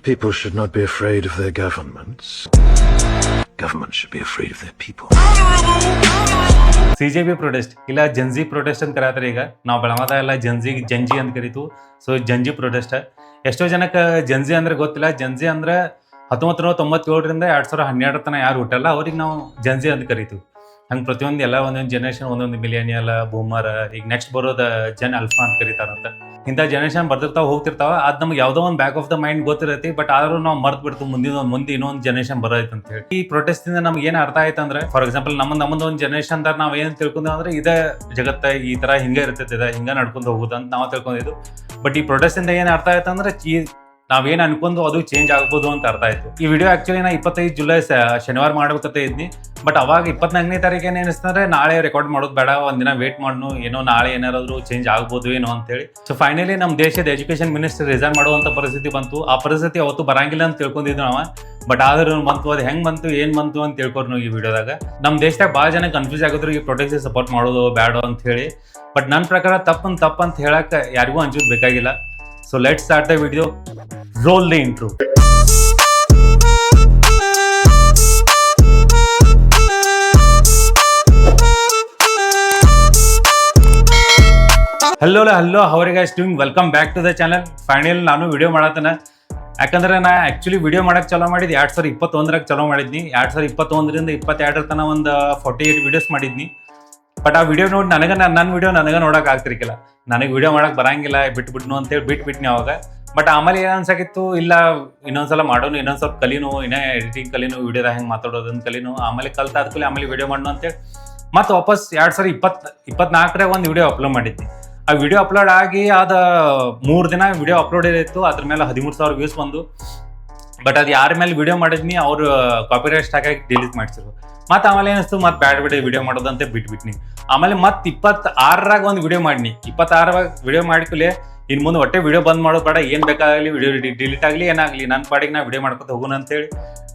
People should not be afraid of their governments. Governments should be afraid of their people. CJB protest ಇಲ್ಲ ಜಂಜಿ protest ಅಂತ ಕರೀತಾರೆ. ಈಗ ನಾವು ಬೆಳಗಾದ ಎಲ್ಲ ಜಂಜಿ ಅಂತ ಕರೀತು. So ಜಂಜಿ protest. ಎಷ್ಟೋ ಜನಕ್ಕೆ ಜಂಜಿ ಅಂದ್ರೆ ಗೊತ್ತಿಲ್ಲ. ಜಂಜಿ ಅಂದ್ರೆ 1997ರಿಂದ 2012 ತನಕ ಯಾರು ಹುಟ್ಟಲ್ಲ ಅವ್ರಿಗೆ ನಾವು ಜಂಜಿ ಅಂತ ಕರಿತೀವಿ. ಹಂಗೆ ಪ್ರತಿಯೊಂದು ಎಲ್ಲ ಒಂದೊಂದು ಜನರೇಷನ್ ಒಂದೊಂದು ಮಿಲಿಯನಿಯಲ್, ಬೂಮರ್, ಈಗ ನೆಕ್ಸ್ಟ್ ಬರೋದ ಜನ್ ಅಲ್ಫಾ ಅಂತ ಕರೀತಾರಂತ. ಇಂಥ ಜನರೇಷನ್ ಬರ್ತಿರ್ತಾವ ಹೋಗ್ತಿರ್ತಾವ. ಅದು ನಮ್ಗೆ ಯಾವುದೋ ಒಂದು ಬ್ಯಾಕ್ ಆಫ್ ದ ಮೈಂಡ್ ಗೊತ್ತಿರತ್ತೆ, ಬಟ್ ಆದ್ರೂ ನಾವು ಮರ್ತು ಬಿಡ್ತೀವಿ ಮುಂದೆ ಇನ್ನೊಂದು ಜನರೇಷನ್ ಬರೋದೈತೆ ಅಂತ ಹೇಳಿ. ಈ ಪ್ರೊಟೆಸ್ಟ್ ಇಂದ ನಮ್ಗೆ ಏನು ಅರ್ಥ ಆಯ್ತು ಅಂದ್ರೆ, ಫಾರ್ ಎಕ್ಸಾಂಪಲ್ ನಮ್ಮದೊಂದು ಒಂದು ಜನರೇಷನ್ ದಾಗ ನಾವು ಏನು ತಿಳ್ಕೊಂಡೇವೆ ಅಂದ್ರೆ, ಇದೇ ಜಗತ್ತ ಈ ತರ ಹಿಂಗೆ ಇರ್ತೈತೆ, ಹಿಂಗೆ ನಡ್ಕೊಂಡು ಹೋಗುದು ಅಂತ ನಾವು ತಿಳ್ಕೊಂಡಿದ್ದು. ಬಟ್ ಈ ಪ್ರೊಟೆಸ್ಟ್ ಇಂದ ಏನು ಅರ್ಥ ಆಯ್ತು ಅಂದ್ರೆ, ನಾವೇನು ಅನ್ಕೊಂಡು ಅದು ಚೇಂಜ್ ಆಗ್ಬೋದು ಅಂತ ಅರ್ಥ ಆಯ್ತು. ಈ ವಿಡಿಯೋ ಆಕ್ಚುಲಿ ನಾ 25 ಜುಲೈ ಶನಿವಾರ ಮಾಡ್ಬೇಕಂತ ಇದ್ನಿ. ಬಟ್ ಅವಾಗ 24ನೇ ತಾರೀಕು ಏನು ಅನಿಸ್ತಂದ್ರೆ, ನಾಳೆ ರೆಕಾರ್ಡ್ ಮಾಡೋದು ಬೇಡ, ಒಂದಿನ ವೇಟ್ ಮಾಡ್ನು, ಏನೋ ನಾಳೆ ಏನಾರಾದ್ರೂ ಚೇಂಜ್ ಆಗ್ಬೋದು ಏನೋ ಅಂತೇಳಿ. ಸೊ ಫೈನಲಿ ನಮ್ಮ ದೇಶದ ಎಜುಕೇಶನ್ ಮಿನಿಸ್ಟರ್ ರಿಸೈನ್ ಮಾಡುವಂತ ಪರಿಸ್ಥಿತಿ ಬಂತು. ಆ ಪರಿಸ್ಥಿತಿ ಅವತ್ತು ಬರಂಗಿಲ್ಲ ಅಂತ ತಿಳ್ಕೊಂಡಿದ್ದು ನಾವು. ಬಟ್ ಆದ್ರೂ ಬಂತು. ಅದು ಹೆಂಗ್ ಬಂತು ಏನ್ ಬಂತು ಅಂತ ತಿಳ್ಕೊರ್ ನಾವು ಈ ವಿಡಿಯೋದಾಗ. ನಮ್ಮ ದೇಶದಾಗ ಭಾಳ ಜನ ಕನ್ಫ್ಯೂಸ್ ಆಗಿದ್ರು ಈ ಪ್ರೊಟೆಸ್ಟ್ ಸಪೋರ್ಟ್ ಮಾಡೋದು ಬೇಡ ಅಂತ ಹೇಳಿ. ಬಟ್ ನನ್ನ ಪ್ರಕಾರ ತಪ್ಪಂತ ಹೇಳಕ್ ಯಾರಿಗೂ ಅನ್ಸೋದು ಬೇಕಾಗಿಲ್ಲ. So let's start the video. Roll the intro. Hello how are you guys doing? Welcome back to the channel. Final ನಾನು ವಿಡಿಯೋ ಮಾಡತ್ತೇನೆ. ಯಾಕಂದ್ರೆ ನಾ ಆಕ್ಚುಲಿ ವಿಡಿಯೋ ಮಾಡಕ್ಕೆ ಚಾಲೂ ಮಾಡಿದ್ದು 2021 ಚಾಲೂ ಮಾಡಿದ್ನಿ. 2021ರಿಂದ 22 ತನಕ ಒಂದು 48 ವಿಡಿಯೋಸ್ ಮಾಡಿದ್ನಿ. ಬಟ್ ಆ ವಿಡಿಯೋ ನೋಡಿ ನನ್ನ ವಿಡಿಯೋ ನನಗೆ ನೋಡಕ್ ಆಗ್ತಿರ್ಕಿಲ್ಲ. ನನಗೆ ವಿಡಿಯೋ ಮಾಡಕ್ ಬರಂಗಿಲ್ಲ, ಬಿಟ್ಬಿಟ್ನು ಅಂತೇಳಿ ಬಿಟ್ಬಿಟ್ನಿ ಅವಾಗ. ಬಟ್ ಆಮೇಲೆ ಏನು ಅನ್ಸಕಿತ್ತು, ಇಲ್ಲ ಇನ್ನೊಂದ್ಸಲ ಮಾಡೋನು, ಇನ್ನೊಂದು ಸ್ವಲ್ಪ ಕಲಿನು, ಇನ್ನೇ ಎಡಿಟಿಂಗ್ ಕಲಿನು, ವಿಡಿಯೋದಾಗ ಹೆಂಗೆ ಮಾತಾಡೋದನ್ನ ಕಲಿನು, ಆಮೇಲೆ ಕಲ್ತಾದ್ಕೂಲೆ ಆಮೇಲೆ ವಿಡಿಯೋ ಮಾಡೋಣ ಅಂತೇಳಿ ಮತ್ತೆ ವಾಪಸ್ 2024 ಒಂದು ವಿಡಿಯೋ ಅಪ್ಲೋಡ್ ಮಾಡಿದ್ನಿ. ಆ ವಿಡಿಯೋ ಅಪ್ಲೋಡ್ ಆಗಿ ಅದ 3 ದಿನ ವಿಡಿಯೋ ಅಪ್ಲೋಡ್ ಇತ್ತು. ಅದ್ರ ಮೇಲೆ 13,000 ವ್ಯೂಸ್ ಬಂದು. ಬಟ್ ಅದು ಯಾರ ಮೇಲೆ ವಿಡಿಯೋ ಮಾಡಿದ್ನಿ ಅವ್ರು ಕಾಪಿರೈಟ್ ಸ್ಟ್ರೈಕ್ ಆಗಿ ಡಿಲೀಟ್ ಮಾಡ್ಸಿರು. ಮತ್ತೆ ಆಮೇಲೆ ಏನಿಸ್ತು, ಮತ್ತೆ ಬ್ಯಾಡ್ ವಿಡಿಯೋ ಮಾಡೋದಂತೆ ಬಿಟ್ಬಿಟ್ನಿ. ಆಮೇಲೆ ಮತ್ತೆ 26ರಾಗ ಒಂದು ವಿಡಿಯೋ ಮಾಡಿನಿ. 26ರಾಗ ವಿಡಿಯೋ ಮಾಡಿಕೂಲೆ ಇನ್ನು ಮುಂದೆ ಒಟ್ಟೆ ವಿಡಿಯೋ ಬಂದ್ ಮಾಡೋದು ಬೇಡ, ಏನು ಬೇಕಾಗಲಿ ವಿಡಿಯೋ ಡಿಲೀಟ್ ಆಗಲಿ ಏನಾಗಲಿ, ನನ್ನ ಪಾಡಿಗೆ ನಾ ವಿಡಿಯೋ ಮಾಡ್ಕೊತ ಹೋಗೋಣ ಅಂತೇಳಿ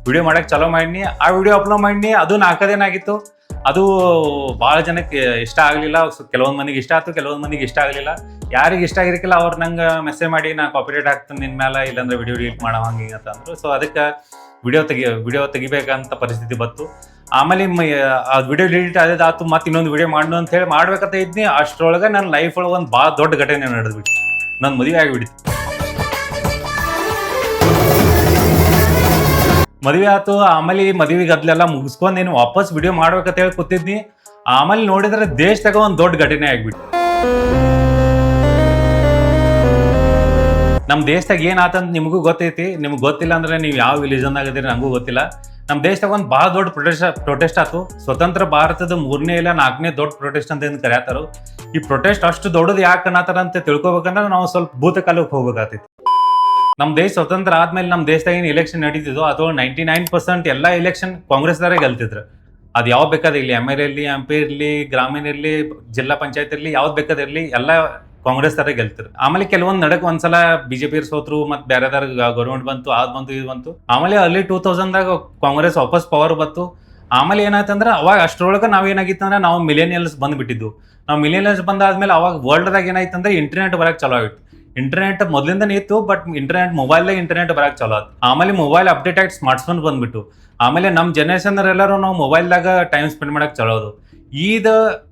ವಿಡಿಯೋ ಮಾಡಕ್ಕೆ ಚಾಲೂ ಮಾಡಿನಿ. ಆ ವಿಡಿಯೋ ಅಪ್ಲೋಡ್ ಮಾಡಿನಿ. ಅದು 4 ದಿನ ಆಗಿತ್ತು. ಅದು ಭಾಳ ಜನಕ್ಕೆ ಇಷ್ಟ ಆಗಲಿಲ್ಲ. ಕೆಲವೊಂದು ಮಂದಿಗೆ ಇಷ್ಟ ಆಯ್ತು, ಕೆಲವೊಂದು ಮಂದಿಗೆ ಇಷ್ಟ ಆಗಲಿಲ್ಲ. ಯಾರಿಗೆ ಇಷ್ಟ ಆಗಿರಕ್ಕಿಲ್ಲ ಅವ್ರು ನಂಗೆ ಮೆಸೇಜ್ ಮಾಡಿ, ನಾ ಕಾಪಿರೈಟ್ ಹಾಕ್ತೀನಿ ನಿನ್ನ ಮೇಲೆ, ಇಲ್ಲಾಂದ್ರೆ ವಿಡಿಯೋ ಡಿಲೀಟ್ ಮಾಡೋ ಹಂಗೆ ಅಂತ ಅಂದರು. ಸೊ ಅದಕ್ಕೆ ವಿಡಿಯೋ ತೆಗಿಬೇಕಂತ ಪರಿಸ್ಥಿತಿ ಬಂತು. ಆಮೇಲೆ ಆ ವಿಡಿಯೋ ಡಿಲೀಟ್ ಆದಾತು. ಮತ್ತೆ ಇನ್ನೊಂದು ವಿಡಿಯೋ ಮಾಡೋಣ ಅಂತ ಹೇಳಿ ಮಾಡ್ಬೇಕಂತ ಇದ್ನಿ. ಅಷ್ಟರೊಳಗೆ ನನ್ನ ಲೈಫ್ ಒಳಗೆ ಒಂದು ಭಾಳ ದೊಡ್ಡ ಘಟನೆ ನಡೆದ್ಬಿಟ್ಟು ನನ್ನ ಮದುವೆ ಆಗಿಬಿಡ್ತು. ಮದುವೆ ಆಯ್ತು. ಆಮೇಲೆ ಮದುವೆ ಗದ್ಲೆಲ್ಲ ಮುಗಿಸ್ಕೊಂಡು ಏನು ವಾಪಸ್ ವಿಡಿಯೋ ಮಾಡ್ಬೇಕಂತ ಹೇಳಿ ಕೂತಿದ್ನಿ. ಆಮೇಲೆ ನೋಡಿದ್ರೆ ದೇಶದಾಗ ಒಂದು ದೊಡ್ಡ ಘಟನೆ ಆಗ್ಬಿಟ್ಟು. ನಮ್ಮ ದೇಶದಾಗ ಏನಾತಂತ ನಿಮಗೂ ಗೊತ್ತೈತಿ. ನಿಮ್ಗೆ ಗೊತ್ತಿಲ್ಲ ಅಂದ್ರೆ ನೀವು ಯಾವ ರಿಲಿಜನ್ದಾಗ ಇದೀರಿ ನನಗೂ ಗೊತ್ತಿಲ್ಲ. ನಮ್ಮ ದೇಶದಾಗ ಒಂದು ಭಾಳ ದೊಡ್ಡ ಪ್ರೊಟೆಸ್ಟ್ ಆಯ್ತು. ಸ್ವತಂತ್ರ ಭಾರತದ 3ನೇ ಇಲ್ಲ 4ನೇ ದೊಡ್ಡ ಪ್ರೊಟೆಸ್ಟ್ ಅಂತ ಏನು ಕರೆಯತ್ತಾರ. ಈ ಪ್ರೊಟೆಸ್ಟ್ ಅಷ್ಟು ದೊಡ್ಡದು ಯಾಕೆ ಅನ್ನತ್ತಾರ ಅಂತ ತಿಳ್ಕೊಬೇಕಂದ್ರೆ ನಾವು ಸ್ವಲ್ಪ ಭೂತಕಾಲಕ್ಕೆ ಹೋಗ್ಬೇಕಾಗ್ತೈತಿ. ನಮ್ಮ ದೇಶ ಸ್ವತಂತ್ರ ಆದ್ಮೇಲೆ ನಮ್ಮ ದೇಶದಾಗ ಏನು ಎಲೆಕ್ಷನ್ ನಡೀತಿದ್ವು ಅದು 99% ಎಲ್ಲ ಎಲೆಕ್ಷನ್ ಕಾಂಗ್ರೆಸ್ದಾರೇ ಗೆಲ್ತಿದ್ರು. ಅದು ಯಾವ್ದು ಬೇಕಾದ ಇರಲಿ, MLA ಇರಲಿ, MP ಇರಲಿ, ಗ್ರಾಮೀಣ ಇರಲಿ, ಜಿಲ್ಲಾ ಪಂಚಾಯತ್ ಇರಲಿ, ಯಾವ್ದು ಬೇಕಾದಿರಲಿ ಎಲ್ಲ ಕಾಂಗ್ರೆಸ್ ತರ ಗೆಲ್ತಿರು. ಆಮೇಲೆ ಕೆಲವೊಂದು ನಡಕ್ ಒಂದ್ಸಲ ಬಿಜೆಪಿ ಸೋತ್ರು, ಮತ್ತೆ ಬೇರೆದಾರ ಗೌರ್ಮೆಂಟ್ ಬಂತು, ಅದ್ ಬಂತು, ಇದು ಬಂತು. ಆಮೇಲೆ ಅಲ್ಲಿ 2000ದಾಗ ಕಾಂಗ್ರೆಸ್ ವಾಪಸ್ ಪವರ್ ಬಂತು. ಆಮೇಲೆ ಏನಾಯ್ತಂದ್ರೆ ಅವಾಗ ಅಷ್ಟರೊಳಗೆ ನಾವೇನಾಗಿತ್ತಂದ್ರೆ ನಾವು ಮಿಲೇನಿಯಲ್ಸ್ ಬಂದ್ಬಿಟ್ಟಿದ್ವು. ನಾವು ಮಿಲೇನಿಯಲ್ಸ್ ಬಂದಾದ್ಮೇಲೆ ಅವಾಗ ವರ್ಲ್ಡ್ದಾಗ ಏನಾಯ್ತಂದ್ರೆ ಇಂಟರ್ನೆಟ್ ಬರಕ್ ಚಲೋ ಆಗಿತ್ತು. ಇಂಟರ್ನೆಟ್ ಮೊದಲಿಂದನೇ ಇತ್ತು, ಬಟ್ ಮೊಬೈಲ್ದಾಗ ಇಂಟರ್ನೆಟ್ ಬರಕ್ ಚಲೋ ಆಯ್ತು. ಆಮೇಲೆ ಮೊಬೈಲ್ ಅಪ್ಡೇಟ್ ಆಗಿ ಸ್ಮಾರ್ಟ್ಫೋನ್ ಬಂದ್ಬಿಟ್ಟು. ಆಮೇಲೆ ನಮ್ಮ ಜನರೇಷನ್ ಎಲ್ಲರೂ ನಾವು ಮೊಬೈಲ್ದಾಗ ಟೈಮ್ ಸ್ಪೆಂಡ್ ಮಾಡಕ್ ಚಲೋ ಅದು. ಈಗ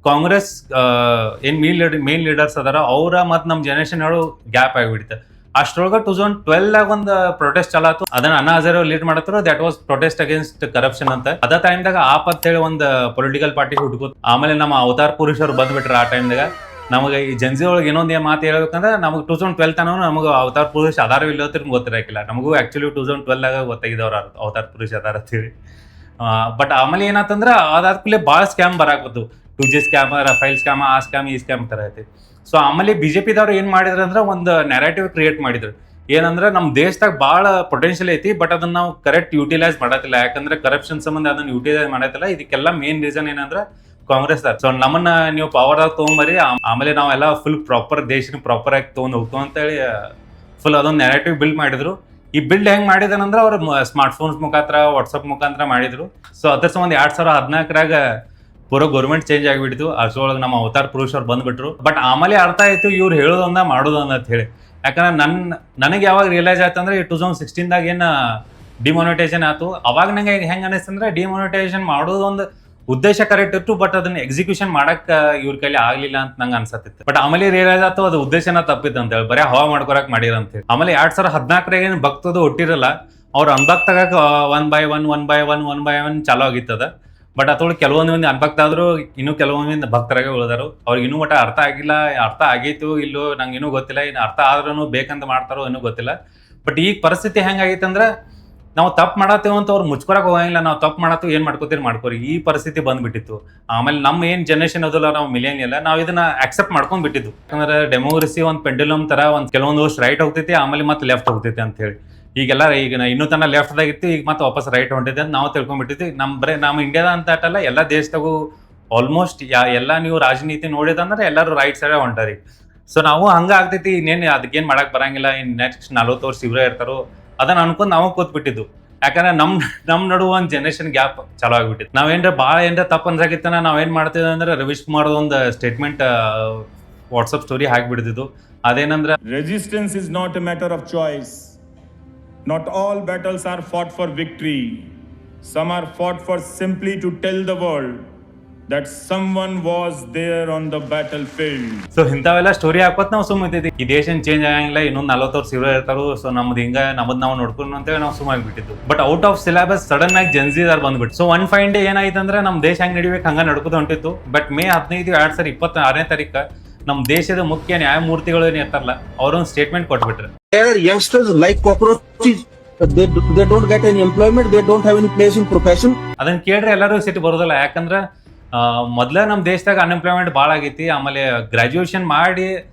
ಕಾಂಗ್ರೆಸ್ ಏನ್ ಮೇನ್ ಲೀಡರ್ಸ್ ಅದಾರ ಅವ್ರ ಮತ್ತು ನಮ್ಮ ಜನರೇಷನ್ ಹೇಳೋ ಗ್ಯಾಪ್ ಆಗಿಬಿಡುತ್ತೆ. ಅಷ್ಟರೊಳಗೆ 2012 ಒಂದು ಪ್ರೊಟೆಸ್ಟ್ ಚಾಲಾತು. ಅದನ್ನ ಅಣ್ಣಾ ಹಜಾರೆ ಲೀಡ್ ಮಾಡತ್ರು. That was protest against corruption ಅಂತ. ಅದ ಟೈಮ್ದಾಗ ಆಪ್ ಅಂತ ಹೇಳಿ ಒಂದು ಪೊಲಿಟಿಕಲ್ ಪಾರ್ಟಿ ಹುಡ್ಕೋದು. ಆಮೇಲೆ ನಮ್ಮ ಅವತಾರ್ ಪುರುಷರು ಬಂದ್ಬಿಟ್ರ. ಆ ಟೈಮ್ದಾಗ ನಮಗೆ ಈ ಜನ್ಜಿ ಒಳಗೆ ಇನ್ನೊಂದು ಮಾತು ಹೇಳ್ಬೇಕಂದ್ರೆ, ನಮಗೆ 2012 ತನಕ ನಮಗೆ ಅವತಾರ್ ಪುರುಷ ಅದಾರ ಇಲ್ಲೋತ್ರ ಗೊತ್ತಿರಕಿಲ್ಲ. ನಮಗೂ ಆಕ್ಚುಲಿ 2012ದಾಗ ಗೊತ್ತಾಗಿದ್ದವ್ರ ಅವತಾರ್ ಪುರುಷ ಅದಾರ ಅಂತೇಳಿ. ಬಟ್ ಆಮೇಲೆ ಏನಾತಂದ್ರೆ ಅದಾದ್ಮೇಲೆ ಭಾಳ ಸ್ಕ್ಯಾಮ್ ಬರಾಕತ್ತು. 2G ಸ್ಕ್ಯಾಮ್, ರಫೈಲ್ ಸ್ಕ್ಯಾಮ್, ಆ ಸ್ಕ್ಯಾಮ್, ಈ ಸ್ಕ್ಯಾಮ್ ತರ ಐತಿ. ಸೊ ಆಮೇಲೆ ಬಿಜೆಪಿದವ್ರು ಏನ್ ಮಾಡಿದ್ರು ಅಂದ್ರೆ ಒಂದು ನ್ಯಾರೇಟಿವ್ ಕ್ರಿಯೇಟ್ ಮಾಡಿದ್ರು. ಏನಂದ್ರೆ ನಮ್ಮ ದೇಶದಾಗ ಭಾಳ ಪೊಟೆನ್ಷಿಯಲ್ ಐತಿ, ಬಟ್ ಅದನ್ನ ನಾವು ಕರೆಕ್ಟ್ ಯೂಟಿಲೈಸ್ ಮಾಡತ್ತಿಲ್ಲ. ಯಾಕಂದ್ರೆ ಕರಪ್ಷನ್ ಸಂಬಂಧ ಅದನ್ನ ಯೂಟಿಲೈಸ್ ಮಾಡತ್ತಿಲ್ಲ. ಇದಕ್ಕೆಲ್ಲ ಮೇನ್ ರೀಸನ್ ಏನಂದ್ರೆ ಕಾಂಗ್ರೆಸ್. ಸೊ ನಮ್ಮನ್ನ ನೀವು ಪವರ್ದಾಗ ತೊಗೊಂಬರಿ, ಆಮೇಲೆ ನಾವೆಲ್ಲ ಫುಲ್ ಪ್ರಾಪರ್ ದೇಶನ ಪ್ರಾಪರ್ ಆಗಿ ತೊಗೊಂಡು ಹೋಗ್ತೀವಿ ಅಂತೇಳಿ ಫುಲ್ ಅದೊಂದು ನ್ಯಾರೇಟಿವ್ ಬಿಲ್ಡ್ ಮಾಡಿದ್ರು. ಈ ಬಿಲ್ಡ್ ಹೆಂಗ್ ಮಾಡಿದಾನಂದ್ರೆ ಅವ್ರು ಸ್ಮಾರ್ಟ್ ಫೋನ್ಸ್ ಮುಖಾಂತರ, ವಾಟ್ಸಪ್ ಮುಖಾಂತರ ಮಾಡಿದ್ರು. ಸೊ ಅದ್ರ ಸಂಬಂಧ 2014ರಾಗ ಪೂರ ಗೌರ್ಮೆಂಟ್ ಚೇಂಜ್ ಆಗಿಬಿಡ್ತು. ಅಷ್ಟರೊಳಗೆ ನಮ್ಮ ಅವತಾರ್ ಪುರುಷರು ಬಂದ್ಬಿಟ್ರು. ಬಟ್ ಆಮೇಲೆ ಅರ್ಥ ಆಯ್ತು ಇವ್ರು ಹೇಳೋದೊಂದ ಮಾಡೋದೊಂದ ಅಂತ ಹೇಳಿ. ಯಾಕಂದ್ರೆ ನನಗೆ ಯಾವಾಗ ರಿಯಲೈಸ್ ಆಯ್ತು ಅಂದ್ರೆ 2016ದಾಗ ಏನು ಡಿಮಾನಿಟೈಸೇಷನ್ ಆಯ್ತು, ಅವಾಗ ನಂಗೆ ಹೆಂಗೆ ಅನಿಸ್ತಂದ್ರೆ ಡಿಮಾನಿಟೈಸೇಷನ್ ಮಾಡೋದು ಒಂದು ಉದ್ದೇಶ ಕರೆಕ್ಟ್ ಇತ್ತು, ಬಟ್ ಅದನ್ನ ಎಕ್ಸಿಕ್ಯೂಷನ್ ಮಾಡಕ್ ಇವ್ರ ಕೈಲಿ ಆಗ್ಲಿಲ್ಲ ಅಂತ ನಂಗೆ ಅನ್ಸತ್ತಿತ್ತು. ಬಟ್ ಆಮೇಲೆ ರಿಯಲೈಸ್ ಆಯ್ತು ಅದು ಉದ್ದೇಶನ ತಪ್ಪಿತ್ತು ಅಂತ ಹೇಳಿ, ಬರೀ ಹವಾ ಮಾಡ್ಕೊಳಕ್ ಮಾಡಿರ ಅಂತ ಹೇಳಿ. ಆಮೇಲೆ 2014 ಏನು ಭಕ್ತದು ಹುಟ್ಟಿರಲ್ಲ, ಅವ್ರು ಅನ್ಭಕ್ತ ಆಗಕ್ಕೆ ಒನ್ ಬೈ ಒನ್ ಚಾಲೂ ಆಗಿತ್ತದ. ಬಟ್ ಅದ್ರೊಳಗೆ ಕೆಲವೊಂದು ಮಂದಿ ಅನ್ಭಕ್ತ ಆದ್ರು, ಇನ್ನೂ ಕೆಲವೊಂದು ಭಕ್ತರಾಗೆ ಉಳಿದಾರು. ಅವ್ರಿಗೆ ಇನ್ನೂ ಮಟ್ಟ ಅರ್ಥ ಆಗಿಲ್ಲ, ಅರ್ಥ ಆಗೈತು ಇಲ್ಲೋ ನಂಗೆ ಇನ್ನೂ ಗೊತ್ತಿಲ್ಲ, ಇನ್ನು ಅರ್ಥ ಆದ್ರೂ ಬೇಕಂತ ಮಾಡ್ತಾರೋ ಇನ್ನೂ ಗೊತ್ತಿಲ್ಲ. ಬಟ್ ಈಗ ಪರಿಸ್ಥಿತಿ ಹೆಂಗಾಗೈತಂದ್ರೆ ನಾವು ತಪ್ಪು ಮಾಡತ್ತೇವೆ ಅಂತ ಅವ್ರು ಮುಚ್ಕೊಳಕ್ ಹೋಗಂಗಿಲ್ಲ, ನಾವು ತಪ್ಪು ಮಾಡತ್ತೀವಿ ಏನ್ ಮಾಡ್ಕೋತೀರಿ ಮಾಡ್ಕೋರಿ, ಈ ಪರಿಸ್ಥಿತಿ ಬಂದ್ಬಿಟ್ಟಿತ್ತು. ಆಮೇಲೆ ನಮ್ಮ ಏನ್ ಜನರೇಷನ್ ಅದಲ್ಲ, ನಾವು ಮಿಲೇನಿಯಲ್, ನಾವು ಇದನ್ನ ಅಕ್ಸೆಪ್ಟ್ ಮಾಡ್ಕೊಂಡ್ ಬಿಟ್ಟಿದ್ದು. ಯಾಕಂದ್ರೆ ಡೆಮೋಕ್ರಸಿ ಒಂದ್ ಪೆಂಡುಲಮ್ ತರ ಒಂದ್ ಕೆಲವೊಂದು ವರ್ಷ ರೈಟ್ ಹೋಗ್ತೈತಿ, ಆಮೇಲೆ ಮತ್ತೆ ಲೆಫ್ಟ್ ಹೋಗ್ತೈತಿ ಅಂತ ಹೇಳಿ. ಈಗೆಲ್ಲ ಈಗ ಇನ್ನೂ ತನ ಲೆಫ್ಟ್ ದಾಗಿತ್ತು, ಈಗ ಮತ್ತೆ ವಾಪಸ್ ರೈಟ್ ಹೊಂಟಿದೆ ಅಂತ ನಾವು ತಿಳ್ಕೊಂಡ್ಬಿಟ್ಟಿದ್ವಿ. ನಮ್ಮ ಇಂಡಿಯಾದ ಅಂತ ಅಲ್ಲ, ಎಲ್ಲ ದೇಶದಾಗೂ ಆಲ್ಮೋಸ್ಟ್ ಎಲ್ಲ ನೀವು ರಾಜನೀತಿ ನೋಡಿದಂದ್ರೆ ಎಲ್ಲರೂ ರೈಟ್ ಸೈಡ್ ಹೊಂಟಾರಿ. ಸೊ ನಾವು ಹಂಗ ಆಗ್ತೈತಿ, ಇನ್ನೇನು ಅದಕ್ಕೇನ್ ಮಾಡಕ್ ಬರಂಗಿಲ್ಲ, ಇನ್ ನೆಕ್ಸ್ಟ್ 40 ವರ್ಷ ಇವರೇ ಇರ್ತಾರೋ ಅದನ್ನ ಅನ್ಕೊಂಡ್ ನಾವು ಕೂತ್ಬಿಟ್ಟಿದ್ದು. ಯಾಕಂದ್ರೆ ನಮ್ ನಡುವ ಒಂದ್ ಜನರೇಷನ್ ಗ್ಯಾಪ್ ಚಾಲೂ ಆಗ್ಬಿಟ್ಟಿತ್ತು. ನಾವೇನ್ರ ಭಾಳ ಏನ್ರ ತಪ್ಪು ಅನ್ಸಾಕಿತ್ತನ ನಾವೇನ್ ಮಾಡ್ತಿದ್ವಿ ಅಂದ್ರೆ ರವೀಶ್ ಕುಮಾರ್ ಒಂದು ಸ್ಟೇಟ್ಮೆಂಟ್ ವಾಟ್ಸಪ್ ಸ್ಟೋರಿ ಹಾಕ್ಬಿಡ್ತಿದ್ದು. ಅದೇನಂದ್ರೆ resistance is not a matter of choice. Not all battles are fought for victory. Some are fought for simply to tell the world that someone was there on the battlefield. So ಇಂಥವೆಲ್ಲ story ಹಾಕೋತ್ ನಾವು ಸುಮ್ಮನೆ ಈ ದೇಶ change ಆಗಂಗಿಲ್ಲ, ಇನ್ನೊಂದು 40 ವರ್ಷ ಇರೋ ಇರ್ತಾರೋ, ಸೊ ನಮ್ದು ನಾವು ನೋಡ್ಕೊಂಡು ಅಂತೇಳಿ ನಾವು ಸುಮ್ಮನೆ ಬಿಟ್ಟಿದ್ದು. But out of syllabus sudden ಆಗಿ ಜನ್ಸಿದಾರ್ ಬಂದ್ಬಿಟ್ಟು. ಸೊ ಒನ್ ಫೈನ್ ಡೇ ಏನಾಯ್ತಂದ್ರೆ ನಮ್ ದೇಶ ಹೆಂಗ್ ನಡಿಬೇಕು ಹಂಗ ನಡ್ಕೋತ ಹೊಂಟಿತ್ತು. ಬಟ್ ಮೇ 15, 2026ನೇ ತಾರೀಕು ನಮ್ ದೇಶದ ಮುಖ್ಯ ನ್ಯಾಯಮೂರ್ತಿಗಳು ಏನ್ ಇರ್ತಾರಲ್ಲ, ಅವ್ರೊಂದು ಸ್ಟೇಟ್ಮೆಂಟ್ ಕೊಟ್ಬಿಟ್ರೆ, youngsters like cockroaches, they don't get any employment, they don't have any place in profession. ಅದನ್ನ ಕೇಳ್ರೆ ಎಲ್ಲರೂ ಸಿಟ್ಟು ಬರೋದಿಲ್ಲ. ಯಾಕಂದ್ರೆ ಮೊದ್ಲ ನಮ್ ದೇಶದಾಗ ಅನ್ಎಂಪ್ಲಾಯ್ಮೆಂಟ್ ಭಾಳ ಆಗೈತಿ. ಆಮೇಲೆ ಗ್ರಾಜುಯೇಷನ್ ಮಾಡಿ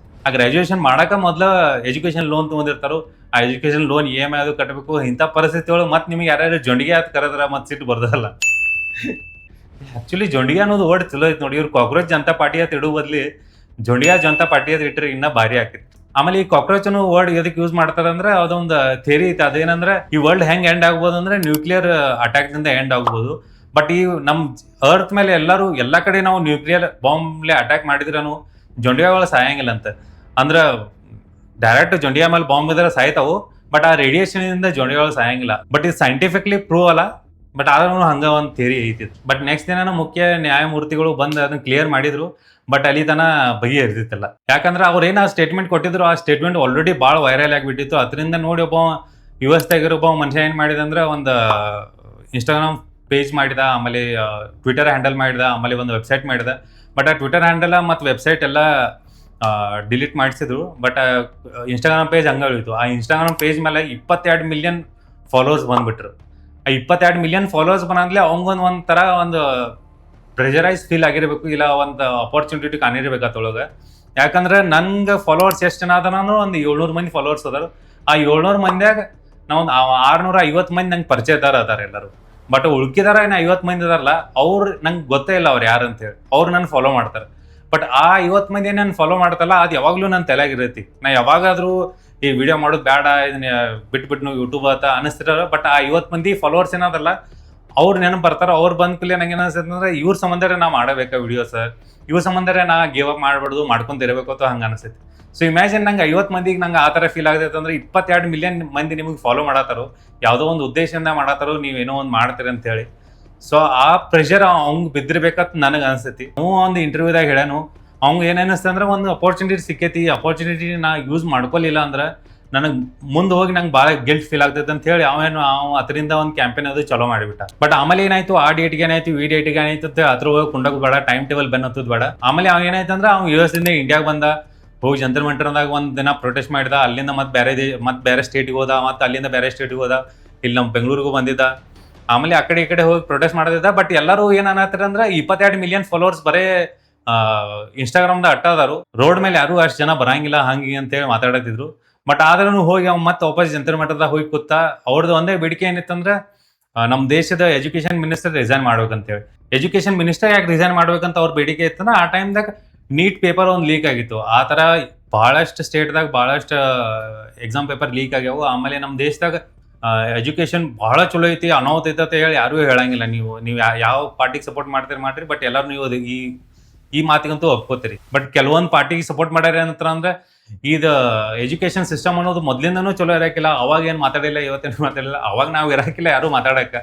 ಆ ಗ್ರಾಜುಯೇಷನ್ ಮಾಡಕ ಮೊದ್ಲ ಎಜುಕೇಶನ್ ಲೋನ್ ತಗೊಂಡಿರ್ತಾರೋ, ಆ ಎಜುಕೇಶನ್ ಲೋನ್ EMI ಅದು ಕಟ್ಟಬೇಕು. ಇಂಥ ಪರಿಸ್ಥಿತಿ ಒಳಗೆ ಮತ್ತೆ ನಿಮ್ಗೆ ಯಾರ್ಯಾರು ಜೊಂಡಿಗೆ ಆತ್ ಕರೆದ್ರ ಮತ್ತೆ ಸಿಟ್ಟು ಬರೋದಲ್ಲ. ಆಕ್ಚುಲಿ ಜೊಂಡಿಗೆ ಅನ್ನೋದು ವರ್ಡ್ ಚಲೋ ಐತಿ ನೋಡಿ. ಇವ್ರು ಕಾಕ್ರೋಚ್ ಜನತಾ ಪಾರ್ಟಿ ಅಂತ ಇಡೋ ಬದ್ಲಿ ಜೊಂಡಿಯಾ ಜನತಾ ಪಾರ್ಟಿ ಅಂತ ಇಟ್ಟರೆ ಇನ್ನ ಭಾರಿ ಆಗ್ತಿತ್ತು. ಆಮೇಲೆ ಈ ಕಾಕ್ರೋಚ್ ಅನ್ನೋ ವರ್ಡ್ ಎದಕ್ಕೆ ಯೂಸ್ ಮಾಡ್ತಾರಂದ್ರೆ ಅದೊಂದು ಥಿಯರಿ ಐತೆ. ಅದೇನಂದ್ರೆ ಈ ವರ್ಲ್ಡ್ ಹೆಂಗ್ ಎಂಡ್ ಆಗ್ಬೋದು ಅಂದ್ರೆ ನ್ಯೂಕ್ಲಿಯರ್ ಅಟ್ಯಾಕ್ ದಿಂದ ಎಂಡ್ ಆಗ್ಬೋದು. ಬಟ್ ಈ ನಮ್ ಅರ್ತ್ ಮೇಲೆ ಎಲ್ಲಾ ಕಡೆ ನಾವು ನ್ಯೂಕ್ಲಿಯರ್ ಬಾಂಬ್ಲೆ ಅಟ್ಯಾಕ್ ಮಾಡಿದ್ರೂ ಜೊಂಡಿಯಾಗಳು ಸಾಯಂಗಿಲ್ಲ ಅಂತ. ಅಂದ್ರ ಡೈರೆಕ್ಟ್ ಜೊಂಡಿಯಾ ಮೇಲೆ ಬಾಂಬ್ ಇದ್ರೆ ಸಾಯ್ತಾವು, ಬಟ್ ಆ ರೇಡಿಯೇಷನ್ ಇಂದ ಜೊಂಡಿಯಾಗಳು ಸಾಯಂಗಿಲ್ಲ. ಬಟ್ ಇದು ಸೈಂಟಿಫಿಕ್ಲಿ ಪ್ರೂವ್ ಅಲ್ಲ, ಬಟ್ ಆದ್ರೂ ಹಂಗ ಒಂದು ಥಿಯರಿ ಐತಿ. ಬಟ್ ನೆಕ್ಸ್ಟ್ ದಿನ ಮುಖ್ಯ ನ್ಯಾಯಮೂರ್ತಿಗಳು ಬಂದು ಅದನ್ನ ಕ್ಲಿಯರ್ ಮಾಡಿದ್ರು. ಬಟ್ ಅಲ್ಲಿ ತನ ಬಗೆಹರಿದಿತ್ತಲ್ಲ. ಯಾಕಂದ್ರೆ ಅವ್ರು ಏನ ಸ್ಟೇಟ್ಮೆಂಟ್ ಕೊಟ್ಟಿದ್ರು, ಆ ಸ್ಟೇಟ್ಮೆಂಟ್ ಆಲ್ರೆಡಿ ಭಾಳ ವೈರಲ್ ಆಗಿಬಿಟ್ಟಿತ್ತು. ಅದರಿಂದ ನೋಡಿ ಒಬ್ಬ US ಒಬ್ಬ ಮನುಷ್ಯ ಏನ್ ಮಾಡಿದ ಅಂದ್ರೆ ಒಂದು ಇನ್ಸ್ಟಾಗ್ರಾಮ್ ಪೇಜ್ ಮಾಡಿದ, ಆಮೇಲೆ ಟ್ವಿಟರ್ ಹ್ಯಾಂಡಲ್ ಮಾಡಿದ, ಆಮೇಲೆ ಒಂದು ವೆಬ್ಸೈಟ್ ಮಾಡಿದ. ಬಟ್ ಆ ಟ್ವಿಟರ್ ಹ್ಯಾಂಡಲ್ ಮತ್ತು ವೆಬ್ಸೈಟ್ ಎಲ್ಲ ಡಿಲೀಟ್ ಮಾಡಿಸಿದ್ರು. ಬಟ್ ಇನ್ಸ್ಟಾಗ್ರಾಮ್ ಪೇಜ್ ಹಂಗ ಉಳಿತು. ಆ ಇನ್ಸ್ಟಾಗ್ರಾಮ್ ಪೇಜ್ ಮೇಲೆ 22 ಮಿಲಿಯನ್ ಫಾಲೋವರ್ಸ್ ಬಂದ್ಬಿಟ್ರು. ಆ 22 ಮಿಲಿಯನ್ ಫಾಲೋವರ್ಸ್ ಬಂದ್ಲೆ ಅವಂಗೊಂದು ಒಂಥರ ಒಂದು ಪ್ರೆಷರೈಸ್ ಫೀಲ್ ಆಗಿರ್ಬೇಕು, ಇಲ್ಲ ಒಂದು ಅಪರ್ಚುನಿಟಿ ಕಾಣಿರ್ಬೇಕು ಅದ್ರೊಳಗೆ. ಯಾಕಂದ್ರೆ ನಂಗೆ ಫಾಲೋವರ್ಸ್ ಎಷ್ಟು ಜನ ಅದ, ನಾನು ಒಂದು 700 ಮಂದಿ ಫಾಲೋವರ್ಸ್ ಅದಾರು. ಆ 700 ಮಂದಿಯಾಗ ನಾವು 650 ಮಂದಿ ನಂಗೆ ಪರಿಚಯದಾರ ಅದಾರ ಎಲ್ಲರೂ. ಬಟ್ ಉಳ್ಕಿದಾರ 50 ಮಂದಿ ಅದಾರಲ್ಲ, ಅವ್ರು ನಂಗೆ ಗೊತ್ತೇ ಇಲ್ಲ ಅವ್ರು ಯಾರು ಅಂತ ಹೇಳಿ. ಅವ್ರು ನನ್ನ ಫಾಲೋ ಮಾಡ್ತಾರೆ. ಬಟ್ ಆ 50 ಮಂದಿ ನಾನು ಫಾಲೋ ಮಾಡ್ತಲ್ಲ, ಅದು ಯಾವಾಗ್ಲೂ ನನ್ನ ತಲೆಯಾಗಿರೈತಿ. ನಾ ಯಾವಾಗಾದ್ರೂ ಈ ವಿಡಿಯೋ ಮಾಡೋದು ಬೇಡ, ಇದನ್ನ ಬಿಟ್ಬಿಟ್ಟು ಯೂಟ್ಯೂಬ್ ಅಂತ ಅನಿಸ್ತಿರ. ಬಟ್ ಆ 50 ಮಂದಿ ಫಾಲೋವರ್ಸ್ ಏನದಲ್ಲ, ಅವ್ರು ನೆನಪು ಬರ್ತಾರ. ಅವ್ರು ಬಂದ ಕೂಡಲೇ ನಂಗೆ ಏನಿಸ್ತದೆ ಅಂದ್ರೆ ಇವ್ರ ಸಂಬಂಧ ನಾ ಮಾಡಬೇಕಾ ವಿಡಿಯೋಸ್, ಇವ್ರ ಸಂಬಂಧ ನಾ ಗೇವ್ ಅಪ್ ಮಾಡ್ಬಾರ್ದು, ಮಾಡ್ಕೊಂತಿರ್ಬೇಕು ಅಂತ ಹಂಗೆ ಅನಿಸ್ತೈತಿ. ಸೊ ಇಮ್ಯಾಜಿನ್ ನಂಗೆ 50 ಮಂದಿಗೆ ನಂಗೆ ಆ ಥರ ಫೀಲ್ ಆಗತೈತೆ ಅಂದ್ರೆ 22 ಮಿಲಿಯನ್ ಮಂದಿ ನಿಮಗೆ ಫಾಲೋ ಮಾಡತ್ತಾರೋ, ಯಾವುದೋ ಒಂದು ಉದ್ದೇಶದಿಂದ ಮಾಡತ್ತಾರೋ, ನೀವೇನೋ ಒಂದು ಮಾಡ್ತೀರಿ ಅಂತ ಹೇಳಿ. ಸೊ ಆ ಪ್ರೆಷರ್ ಅವ್ಗೆ ಬಿದ್ದಿರ್ಬೇಕಂತ ನನಗೆ ಅನಿಸ್ತೈತಿ. ನಾವು ಒಂದು ಇಂಟರ್ವ್ಯೂದಾಗ ಹೇಳೋನು, ಅವ್ಗೆ ಏನೇನಿಸ್ತಂದ್ರೆ ಅಂದ್ರೆ ಒಂದು ಅಪರ್ಚುನಿಟಿ ಸಿಕ್ಕೈತಿ, ಅಪರ್ಚುನಿಟಿ ನಾ ಯೂಸ್ ಮಾಡ್ಕೊಲಿಲ್ಲ ಅಂದ್ರೆ ನನಗೆ ಮುಂದೆ ಹೋಗಿ ನಂಗೆ ಭಾಳ ಗಿಲ್ಟ್ ಫೀಲ್ ಆಗ್ತೈತೆ ಅಂತ ಹೇಳಿ ಅವ ಅದರಿಂದ ಒಂದು ಕ್ಯಾಂಪೇನ್ ಅದು ಚಲೋ ಮಾಡಿಬಿಟ್ಟ. ಬಟ್ ಆಮೇಲೆ ಏನಾಯ್ತು, ಆ ಡೇಟ್ಗೆ ಏನಾಯ್ತು, ಈ ಡೇಟ್ಗೆ ಏನಾಯ್ತು ಅದ್ರ ಹೋಗಿ ಕುಂಡೋಗ ಬೇಡ, ಟೈಮ್ ಟೇಬಲ್ ಬೆನ್ನತ್ತದ ಬೇಡ. ಆಮೇಲೆ ಅವ ಏನಾಯ್ತು ಅಂದ್ರೆ ಅವ್ನು US ಇಂದ ಇಂಡಿಯಾಗೆ ಬಂದ, ಹೋಗಿ ಜಂತರ್ ಮಂಟರ್ದಾಗ ಒಂದು ದಿನ ಪ್ರೊಟೆಸ್ಟ್ ಮಾಡಿದ. ಅಲ್ಲಿಂದ ಮತ್ತೆ ಬೇರೆ ಸ್ಟೇಟಿಗೆ ಹೋದ, ಮತ್ತೆ ಅಲ್ಲಿಂದ ಬೇರೆ ಸ್ಟೇಟಿಗೆ ಹೋದ, ಇಲ್ಲಿ ನಮ್ಮ ಬೆಂಗಳೂರಿಗೂ ಬಂದಿದ್ದ. ಆಮೇಲೆ ಆ ಕಡೆ ಈ ಕಡೆ ಹೋಗಿ ಪ್ರೊಟೆಸ್ಟ್ ಮಾಡೋದಿದ್ದ. ಬಟ್ ಎಲ್ಲರೂ ಏನ್ ಅನ್ನತ್ತಾರ ಅಂದ್ರೆ 22 ಮಿಲಿಯನ್ ಫಾಲೋವರ್ಸ್ ಬರೇ ಇನ್ಸ್ಟಾಗ್ರಾಮ್ದ ಅಟ್ಟಾದಾರು, ರೋಡ್ ಮೇಲೆ ಯಾರು ಅಷ್ಟು ಜನ ಬರಂಗಿಲ್ಲ ಹಂಗೆ ಅಂತೇಳಿ ಮಾತಾಡತಿದ್ರು. ಬಟ್ ಆದ್ರೂ ಹೋಗಿ ಅವ್ನು ಮತ್ತೆ ವಾಪಸ್ ಜಂತರ್ ಮಂಟರ್ದಾಗ ಹೋಗಿ ಕೂತ. ಅವ್ರದ್ದು ಒಂದೇ ಬೇಡಿಕೆ ಏನಿತ್ತಂದ್ರೆ ನಮ್ಮ ದೇಶದ ಎಜುಕೇಶನ್ ಮಿನಿಸ್ಟರ್ ರಿಸೈನ್ ಮಾಡ್ಬೇಕಂತೇಳಿ. ಎಜುಕೇಶನ್ ಮಿನಿಸ್ಟರ್ ಯಾಕೆ ರಿಸೈನ್ ಮಾಡ್ಬೇಕಂತ ಅವ್ರ ಬೇಡಿಕೆ ಇತ್ತಂದ್ರೆ ಆ ಟೈಮ್ದಾಗ ನೀಟ್ ಪೇಪರ್ ಒಂದು ಲೀಕ್ ಆಗಿತ್ತು. ಆ ಥರ ಭಾಳಷ್ಟು ಸ್ಟೇಟ್ದಾಗ ಭಾಳಷ್ಟು ಎಕ್ಸಾಮ್ ಪೇಪರ್ ಲೀಕ್ ಆಗ್ಯಾವು. ಆಮೇಲೆ ನಮ್ಮ ದೇಶದಾಗ ಎಜುಕೇಶನ್ ಭಾಳ ಚಲೋ ಐತಿ, ಅನಾಹುತ ಐತೆ ಅಂತ ಹೇಳಿ ಯಾರೂ ಹೇಳಂಗಿಲ್ಲ. ನೀವು ಯಾವ ಪಾರ್ಟಿಗೆ ಸಪೋರ್ಟ್ ಮಾಡ್ತೀರಿ ಬಟ್ ಎಲ್ಲರೂ ನೀವು ಈ ಮಾತಿಗಂತೂ ಒಪ್ಕೋತೀರಿ. ಬಟ್ ಕೆಲವೊಂದು ಪಾರ್ಟಿಗೆ ಸಪೋರ್ಟ್ ಮಾಡ್ಯಾರ ಏನಂತ ಅಂದ್ರೆ ಇದು ಎಜುಕೇಶನ್ ಸಿಸ್ಟಮ್ ಅನ್ನೋದು ಮೊದ್ಲಿಂದನೂ ಚಲೋ ಇರಕಿಲ್ಲ. ಅವಾಗ ಏನು ಮಾತಾಡಿಲ್ಲ, ಇವತ್ತೇನು ಮಾತಾಡಿಲ್ಲ. ಅವಾಗ ನಾವು ಇರಕಿಲ್ಲ ಯಾರು ಮಾತಾಡಕ.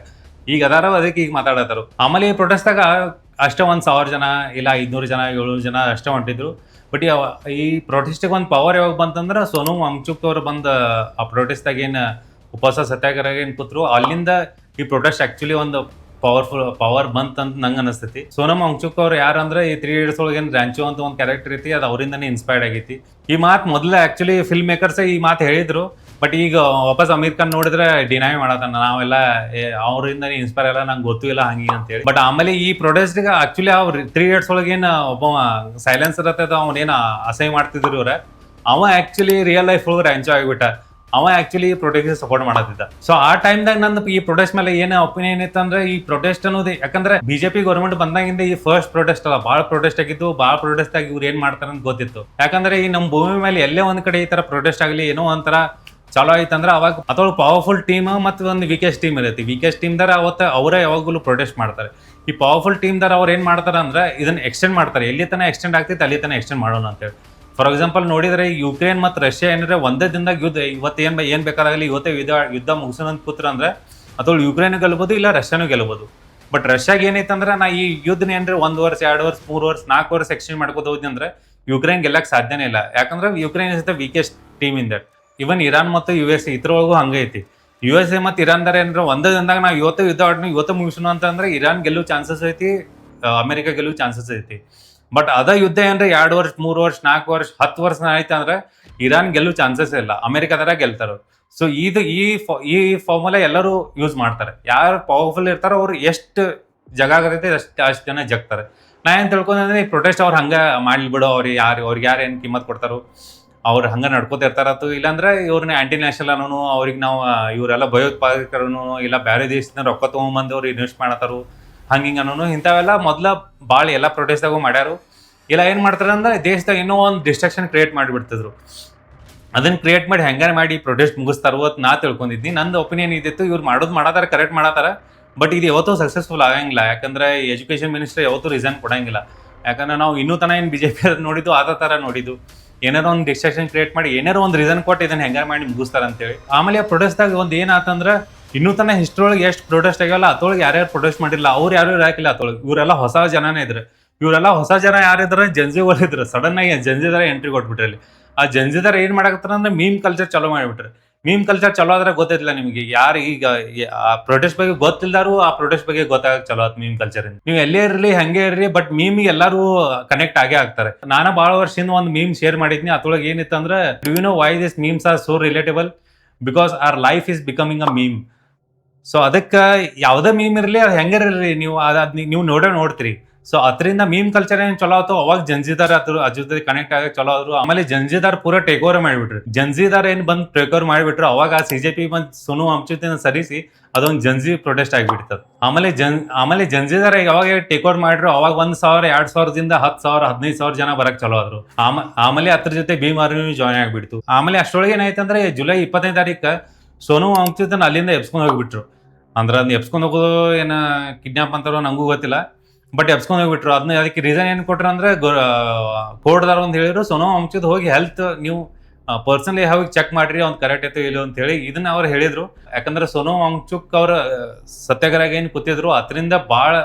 ಈಗ ಅದಾರ ಅದಕ್ಕೆ ಈಗ ಮಾತಾಡತ್ತಾರು. ಆಮೇಲೆ ಈ ಪ್ರೊಟೆಸ್ಟ್ದಾಗ ಅಷ್ಟೇ 1,000 ಜನ ಇಲ್ಲ 500 ಜನ 700 ಜನ ಅಷ್ಟೇ ಹೊಂಟಿದ್ರು. ಬಟ್ ಈ ಪ್ರೊಟೆಸ್ಟಿಗೆ ಒಂದು ಪವರ್ ಯಾವಾಗ ಬಂತಂದ್ರೆ ಸೋನು ವಾಂಗ್ಚುಕ್ ಅವ್ರು ಬಂದು ಆ ಪ್ರೊಟೆಸ್ಟ್ದಾಗ ಏನು ಉಪವಾಸ ಸತ್ಯಾಗ್ರಹ ಏನು ಕೂತ್ರು, ಅಲ್ಲಿಂದ ಈ ಪ್ರೊಟೆಸ್ಟ್ ಆಕ್ಚುಲಿ ಒಂದು ಪವರ್ ಬಂತಂತ ನಂಗೆ ಅನಿಸ್ತೈತಿ. ಸೋನಮ್ ವಾಂಗ್ಚುಕ್ ಅವ್ರು ಯಾರಂದ್ರೆ ಈ 3 Idiots ಒಳಗೆ ಏನು ರಾಂಚೋ ಅಂತ ಒಂದು ಕ್ಯಾರೆಕ್ಟರ್ ಐತಿ, ಅದು ಅವರಿಂದನೇ ಇನ್ಸ್ಪೈರ್ಡ್ ಆಗೈತಿ. ಈ ಮಾತು ಮೊದಲೇ ಆಕ್ಚುಲಿ ಫಿಲ್ಮ್ ಮೇಕರ್ಸ್ ಈ ಮಾತು ಹೇಳಿದ್ರು. ಬಟ್ ಈಗ ವಾಪಸ್ ಅಮೀರ್ ಖಾನ್ ನೋಡಿದ್ರೆ ಡಿನೈ ಮಾಡತಾನ, ನಾವೆಲ್ಲ ಅವರಿಂದನೇ ಇನ್ಸ್ಪೈರ್ ಎಲ್ಲ ನಂಗೆ ಗೊತ್ತು ಇಲ್ಲ ಹಂಗೆ ಅಂತೇಳಿ. ಬಟ್ ಆಮೇಲೆ ಈ ಪ್ರೊಟೆಸ್ಟ್ಗೆ ಆಕ್ಚುಲಿ ಅವ್ರು 3 Idiots ಒಳಗೆ ಏನು ಒಬ್ಬ ಸೈಲೆನ್ಸ್ ಇರತ್ತದ ಅವನೇನು ಅಸಹ್ಯ ಮಾಡ್ತಿದ್ರು ಇವ್ರ, ಅವ ಆಕ್ಚುಲಿ ರಿಯಲ್ ಲೈಫ್ ಒಳಗೆ ರಾಂಚೋ ಆಗಿಬಿಟ್ಟ. ಅವ ಆಕ್ಚುಲಿ ಪ್ರೊಟೆಸ್ಟ್ ಸಪೋರ್ಟ್ ಮಾಡತ್ತಿದ್ದ. ಸೊ ಆ ಟೈಮ್ದಾಗ ನಂದು ಈ ಪ್ರೊಟೆಸ್ಟ್ ಮೇಲೆ ಏನು ಒಪಿನಿಯನ್ ಇತ್ತು ಅಂದ್ರೆ, ಈ ಪ್ರೊಟೆಸ್ಟ್ ಅನ್ನೋದು ಯಾಕಂದ್ರೆ ಬಿಜೆಪಿ ಗೌರ್ಮೆಂಟ್ ಬಂದಾಗಿಂದ ಈ ಫಸ್ಟ್ ಪ್ರೊಟೆಸ್ಟ್ ಅಲ್ಲ, ಭಾಳ ಪ್ರೊಟೆಸ್ಟ್ ಆಗಿದ್ದು. ಭಾಳ ಪ್ರೊಟೆಸ್ಟ್ ಆಗಿ ಇವ್ರು ಏನ್ ಮಾಡ್ತಾರ ಅಂತ ಗೊತ್ತಿತ್ತು. ಯಾಕಂದ್ರೆ ಈ ನಮ್ಮ ಭೂಮಿ ಮೇಲೆ ಎಲ್ಲೇ ಒಂದ್ ಕಡೆ ಈ ತರ ಪ್ರೊಟೆಸ್ಟ್ ಆಗಲಿ ಏನೋ ಒಂಥರ ಚಾಲೋ ಆಯ್ತಂದ್ರೆ ಅವಾಗ ಅಥವಾ ಪವರ್ಫುಲ್ ಟೀಮ್ ಮತ್ತು ಒಂದು ವೀಕೆಸ್ಟ್ ಟೀಮ್ ಇರುತ್ತೆ. ವೀಕೆಸ್ಟ್ ಟೀಮ್ದಾರ ಅವತ್ತು ಅವರೇ ಯಾವಾಗಲೂ ಪ್ರೊಟೆಸ್ಟ್ ಮಾಡ್ತಾರೆ. ಈ ಪವರ್ಫುಲ್ ಟೀಮ್ದಾರ ಅವ್ರು ಏನ್ ಮಾಡ್ತಾರೆ ಅಂದ್ರೆ ಇದನ್ನ ಎಕ್ಸ್ಟೆಂಡ್ ಮಾಡ್ತಾರೆ. ಎಲ್ಲಿ ತನಕ ಎಕ್ಸ್ಟೆಂಡ್ ಆಗ್ತೈತೆ ಅಲ್ಲಿ ತನಕ ಎಕ್ಸ್ಟೆಂಡ್ ಮಾಡೋಣ ಅಂತೇಳಿ. ಫಾರ್ ಎಕ್ಸಾಂಪಲ್ ನೋಡಿದ್ರೆ ಯುಕ್ರೇನ್ ಮತ್ತು ರಷ್ಯಾ ಏನಾದ್ರೆ ಒಂದೇ ದಿನದಾಗ ಯುದ್ಧ, ಇವತ್ತು ಏನ್ ಬೇಕಾದಾಗಲಿ ಇವತ್ತೇ ಯುದ್ಧ ಮುಗಿಸೋಣ ಅಂತ ಕೂತ್ರ ಅಂದ್ರೆ ಅಥವಾ ಯುಕ್ರೇನ್ ಗೆಲ್ಬೋದು ಇಲ್ಲ ರಷ್ಯಾನು ಗೆಲ್ಬೋದು. ಬಟ್ ರಷ್ಯಾಗೆ ಏನೈತಂದ್ರೆ ನಾ ಈ ಯುದ್ಧನ ಏನ್ರಿ 1 ವರ್ಷ 2 ವರ್ಷ 3 ವರ್ಷ 4 ವರ್ಷ ಎಕ್ಸ್ಟೆಂಡ್ ಮಾಡ್ಕೋತ ಹೋದ್ನಿ ಅಂದ್ರೆ ಯುಕ್ರೇನ್ ಗೆಲ್ಲಕ್ಕೆ ಸಾಧ್ಯನೇ ಇಲ್ಲ. ಯಾಕಂದ್ರೆ Ukraine is the weakest team in that. Even Iran ಮತ್ತು USA ಇದ್ರೊಳಗೂ ಹಂಗೆ ಐತಿ. USA ಮತ್ತು ಇರಾನ್ದಾರ ಏನಾರ ಒಂದೇ ದಿನದಾಗ ನಾವು ಇವತ್ತು ಮುಗಿಸೋಣ ಅಂತಂದ್ರೆ ಇರಾನ್ ಗೆಲ್ಲೋ ಚಾನ್ಸಸ್ ಐತಿ, ಅಮೆರಿಕ ಗೆಲ್ಲೋ ಚಾನ್ಸಸ್ ಐತಿ. ಬಟ್ ಅದ ಯುದ್ಧ ಏನ್ರಿ 2 ವರ್ಷ 3 ವರ್ಷ 4 ವರ್ಷ 10 ವರ್ಷ ಆಯ್ತು ಅಂದ್ರೆ ಇರಾನ್ ಗೆಲ್ಲೋ ಚಾನ್ಸಸ್ ಇಲ್ಲ, ಅಮೆರಿಕದಾರ ಗೆಲ್ತಾರ. ಸೊ ಈ ಫಾರ್ಮುಲಾ ಎಲ್ಲರೂ ಯೂಸ್ ಮಾಡ್ತಾರೆ. ಯಾರು ಪವರ್ಫುಲ್ ಇರ್ತಾರೋ ಅವ್ರು ಎಷ್ಟು ಜಗ ಆಗತೈತೆ ಅಷ್ಟು ಜನ ಜಗ್ತಾರೆ. ನಾ ಏನ್ ತಿಳ್ಕೊಂಡ್ರೆ ಈ ಪ್ರೊಟೆಸ್ಟ್ ಅವ್ರು ಹಂಗ ಮಾಡ್ಲಿ ಬಿಡೋ, ಅವ್ರಿಗೆ ಯಾರು ಏನ್ ಕಿಮ್ಮತ್ ಕೊಡ್ತಾರೋ ಅವ್ರು ಹಂಗ ನಡ್ಕೋತಿರ್ತಾರತ್ತು. ಇಲ್ಲಾಂದ್ರೆ ಇವ್ರನ್ನ ಆಂಟಿ ನ್ಯಾಷನಲ್ ಅನ್ನೋನು, ಅವ್ರಿಗೆ ನಾವು ಇವರೆಲ್ಲ ಭಯೋತ್ಪಾದಕರನು ಇಲ್ಲ ಬೇರೆ ದೇಶದಿಂದ ರೊಕ್ಕ ತೊಗೊಂಬಂದು ಅವ್ರು ಇನ್ವೆಸ್ಟ್ ಮಾಡತ್ತಾರು ಹಂಗಿಂಗ ಅನ್ನೋನು ಇಂಥವೆಲ್ಲ ಮೊದ್ಲ ಭಾಳ ಎಲ್ಲ ಪ್ರೊಟೆಸ್ಟ್ದಾಗೂ ಮಾಡ್ಯಾರು. ಇಲ್ಲ ಏನು ಮಾಡ್ತಾರೆ ಅಂದ್ರೆ ದೇಶದಾಗ ಇನ್ನೂ ಒಂದು ಡಿಸ್ಟ್ರಕ್ಷನ್ ಕ್ರಿಯೇಟ್ ಮಾಡಿಬಿಡ್ತಿದ್ರು. ಅದನ್ನ ಕ್ರಿಯೇಟ್ ಮಾಡಿ ಹೆಂಗಾರ ಮಾಡಿ ಪ್ರೊಟೆಸ್ಟ್ ಮುಗಿಸ್ತಾರೋ ಅಂತ ನಾ ತಿಳ್ಕೊಂಡಿದ್ನಿ. ನಂದು ಒಪಿನಿಯನ್ ಇದ್ದಿತ್ತು ಇವ್ರು ಮಾಡತಾರ ಕರೆಕ್ಟ್ ಮಾಡತ್ತಾರ. ಬಟ್ ಇದು ಯಾವತ್ತೂ ಸಕ್ಸಸ್ಫುಲ್ ಆಗಂಗಿಲ್ಲ. ಯಾಕಂದ್ರೆ ಎಜುಕೇಶನ್ ಮಿನಿಸ್ಟರ್ ಯಾವತ್ತೂ ರೀಸನ್ ಕೊಡಂಗಿಲ್ಲ. ಯಾಕಂದ್ರೆ ನಾವು ಇನ್ನೂ ತನ ಏನು BJP ನೋಡಿದ್ದು ಅದ ಥರ ನೋಡಿದ್ದು. ಏನಾರೋ ಒಂದು ಡಿಸ್ಟ್ರಕ್ಷನ್ ಕ್ರಿಯೇಟ್ ಮಾಡಿ ಏನಾರೋ ಒಂದು ರೀಸನ್ ಕೊಟ್ಟು ಇದನ್ನ ಹೆಂಗಾರ ಮಾಡಿ ಮುಗಿಸ್ತಾರ ಅಂತೇಳಿ. ಆಮೇಲೆ ಆ ಪ್ರೊಟೆಸ್ಟ್ದಾಗ ಒಂದು ಏನಾತಂದ್ರೆ ಇನ್ನೂ ತನ ಹಿಸ್ಟ್ರಿ ಒಳಗೆ ಎಷ್ಟು ಪ್ರೊಟೆಸ್ಟ್ ಆಗ್ಯಾವಲ್ಲ ಅತೊಳಗೆ ಯಾರ್ಯಾರು ಪ್ರೊಟೆಸ್ಟ್ ಮಾಡಿಲ್ಲ ಅವ್ರು ಯಾರು ಇರಾಕಿಲ್ಲ ಅತೊಳಗೆ. ಇವರೆಲ್ಲ ಹೊಸ ಜನನೇ ಇದ್ರು. ಇವರೆಲ್ಲ ಹೊಸ ಜನ ಯಾರಿದ್ರೆ ಜಂಜಿಗಳು ಇದ್ರು. ಸಡನ್ ಆಗಿ ಜಂಜಿದಾರ ಎಂಟ್ರಿ ಕೊಟ್ಬಿಟ್ರಿ ಅಲ್ಲಿ. ಆ ಜಂಜಿದಾರ ಏನ್ ಮಾಡಕತ್ತಾರ ಅಂದ್ರೆ ಮೀಮ್ ಕಲ್ಚರ್ ಚಲೋ ಮಾಡಿಬಿಟ್ರೆ. ಮೀಮ್ ಕಲ್ಚರ್ ಚಲೋ ಆದ್ರೆ ಗೊತ್ತಿಲ್ಲ ನಿಮಗೆ. ಯಾರು ಈಗ ಆ ಪ್ರೊಟೆಸ್ಟ್ ಬಗ್ಗೆ ಗೊತ್ತಿಲ್ದಾರು ಆ ಪ್ರೊಟೆಸ್ಟ್ ಬಗ್ಗೆ ಗೊತ್ತಾಗ ಚಲೋ ಆಯ್ತು ಮೀಮ್ ಕಲ್ಚರ್. ನೀವು ಎಲ್ಲೇ ಇರ್ಲಿ ಹಂಗೆ ಇರ್ಲಿ ಬಟ್ ಮೀಮಿಗೆ ಎಲ್ಲರೂ ಕನೆಕ್ಟ್ ಆಗೇ ಆಗ್ತಾರೆ. ನಾನು ಭಾಳ ವರ್ಷದಿಂದ ಒಂದು ಮೀಮ್ ಶೇರ್ ಮಾಡಿದ್ನಿ. ಅದ್ರೊಳಗೆ ಏನಿತ್ತು ಅಂದ್ರೆ, do you know why this memes are so relatable? Because our life is becoming a meme. So ಅದಕ್ಕೆ ಯಾವುದೇ ಮೀಮ್ ಇರಲಿ ಅದು ಹೆಂಗಿರಲಿ ನೀವು ನೋಡ್ತೀರಿ. ಸೊ ಅದರಿಂದ ಮೀಮ್ ಕಲ್ಚರ್ ಏನ್ ಚಲೋ ಆಯ್ತು ಅವಾಗ ಜಂಜಿದಾರ್ ಅದ್ರ ಜೊತೆ ಕನೆಕ್ಟ್ ಆಗಕ್ಕೆ ಚಲೋ ಆದ್ರು. ಆಮೇಲೆ ಜಂಜಿದಾರ್ ಪೂರ ಟೇಕ್ ಓವರ್ ಮಾಡಿಬಿಟ್ರು. ಜಂಜಿದಾರ್ ಏನ್ ಬಂದ್ ಟೇಕ್ ಓವರ್ ಮಾಡಿಬಿಟ್ರು ಅವಾಗ CJP ಬಂದ್ ಸೋನು ವಾಂಗ್ಚುಕ್ ಸರಿಸಿ ಅದೊಂದು ಜಂಜಿ ಪ್ರೊಟೆಸ್ಟ್ ಆಗಿಬಿಡ್ತದ. ಆಮೇಲೆ ಜಂಜಿದಾರ ಯಾವಾಗ ಟೇಕ್ ಓವರ್ ಮಾಡಿದ್ರು ಅವಾಗ 1,000 2,000ದಿಂದ 10,000 15,000 ಜನ ಬರಕ್ ಚಲೋ ಆದ್ರು. ಆಮೇಲೆ ಅದ್ರ ಜೊತೆ ಭೀಮ್ ಆರ್ಮಿ ಜಾಯ್ನ್ ಆಗ್ಬಿಡ್ತು. ಆಮೇಲೆ ಅಷ್ಟೊಳಗೆ ಏನಾಯ್ತಂದ್ರೆ ಜುಲೈ 25ನೇ ತಾರೀಕು ಸೋನು ವಾಂಗ್ಚುಕ್ ಅಲ್ಲಿಂದ ಎಬ್ಸ್ಕೊಂಡ್ ಹೋಗ್ಬಿಟ್ರು. ಅಂದ್ರೆ ಅದನ್ನ ಎಬ್ಸ್ಕೊಂಡ್ ಹೋಗೋದು ಏನ ಕಿಡ್ನಾಪ್ ಅಂತಾರೋ ನಂಗೂ ಗೊತ್ತಿಲ್ಲ. ಬಟ್ ಎಬ್ಸ್ಕೊಂಡ್ ಹೋಗ್ಬಿಟ್ರು. ಅದನ್ನ ಅದಕ್ಕೆ ರೀಸನ್ ಏನ್ ಕೊಟ್ರು ಅಂದ್ರೆ ಕೋರ್ಟ್ದಾರ ಒಂದು ಹೇಳಿದ್ರು ಸೋನು ವಾಂಗ್ಚುಕ್ ಹೋಗಿ ಹೆಲ್ತ್ ನೀವು ಪರ್ಸನಲಿ ಹೋಗಿ ಚೆಕ್ ಮಾಡ್ರಿ ಅವ್ನು ಕರೆಕ್ಟ್ ಐತೋ ಇಲ್ಲೋ ಅಂತ ಹೇಳಿ ಇದನ್ನ ಅವ್ರು ಹೇಳಿದ್ರು. ಯಾಕಂದ್ರೆ ಸೋನು ವಾಂಗ್ಚುಕ್ ಅವ್ರ ಸತ್ಯಾಗ್ರಹ ಏನ್ ಕೂತಿದ್ರು ಅದರಿಂದ ಭಾಳ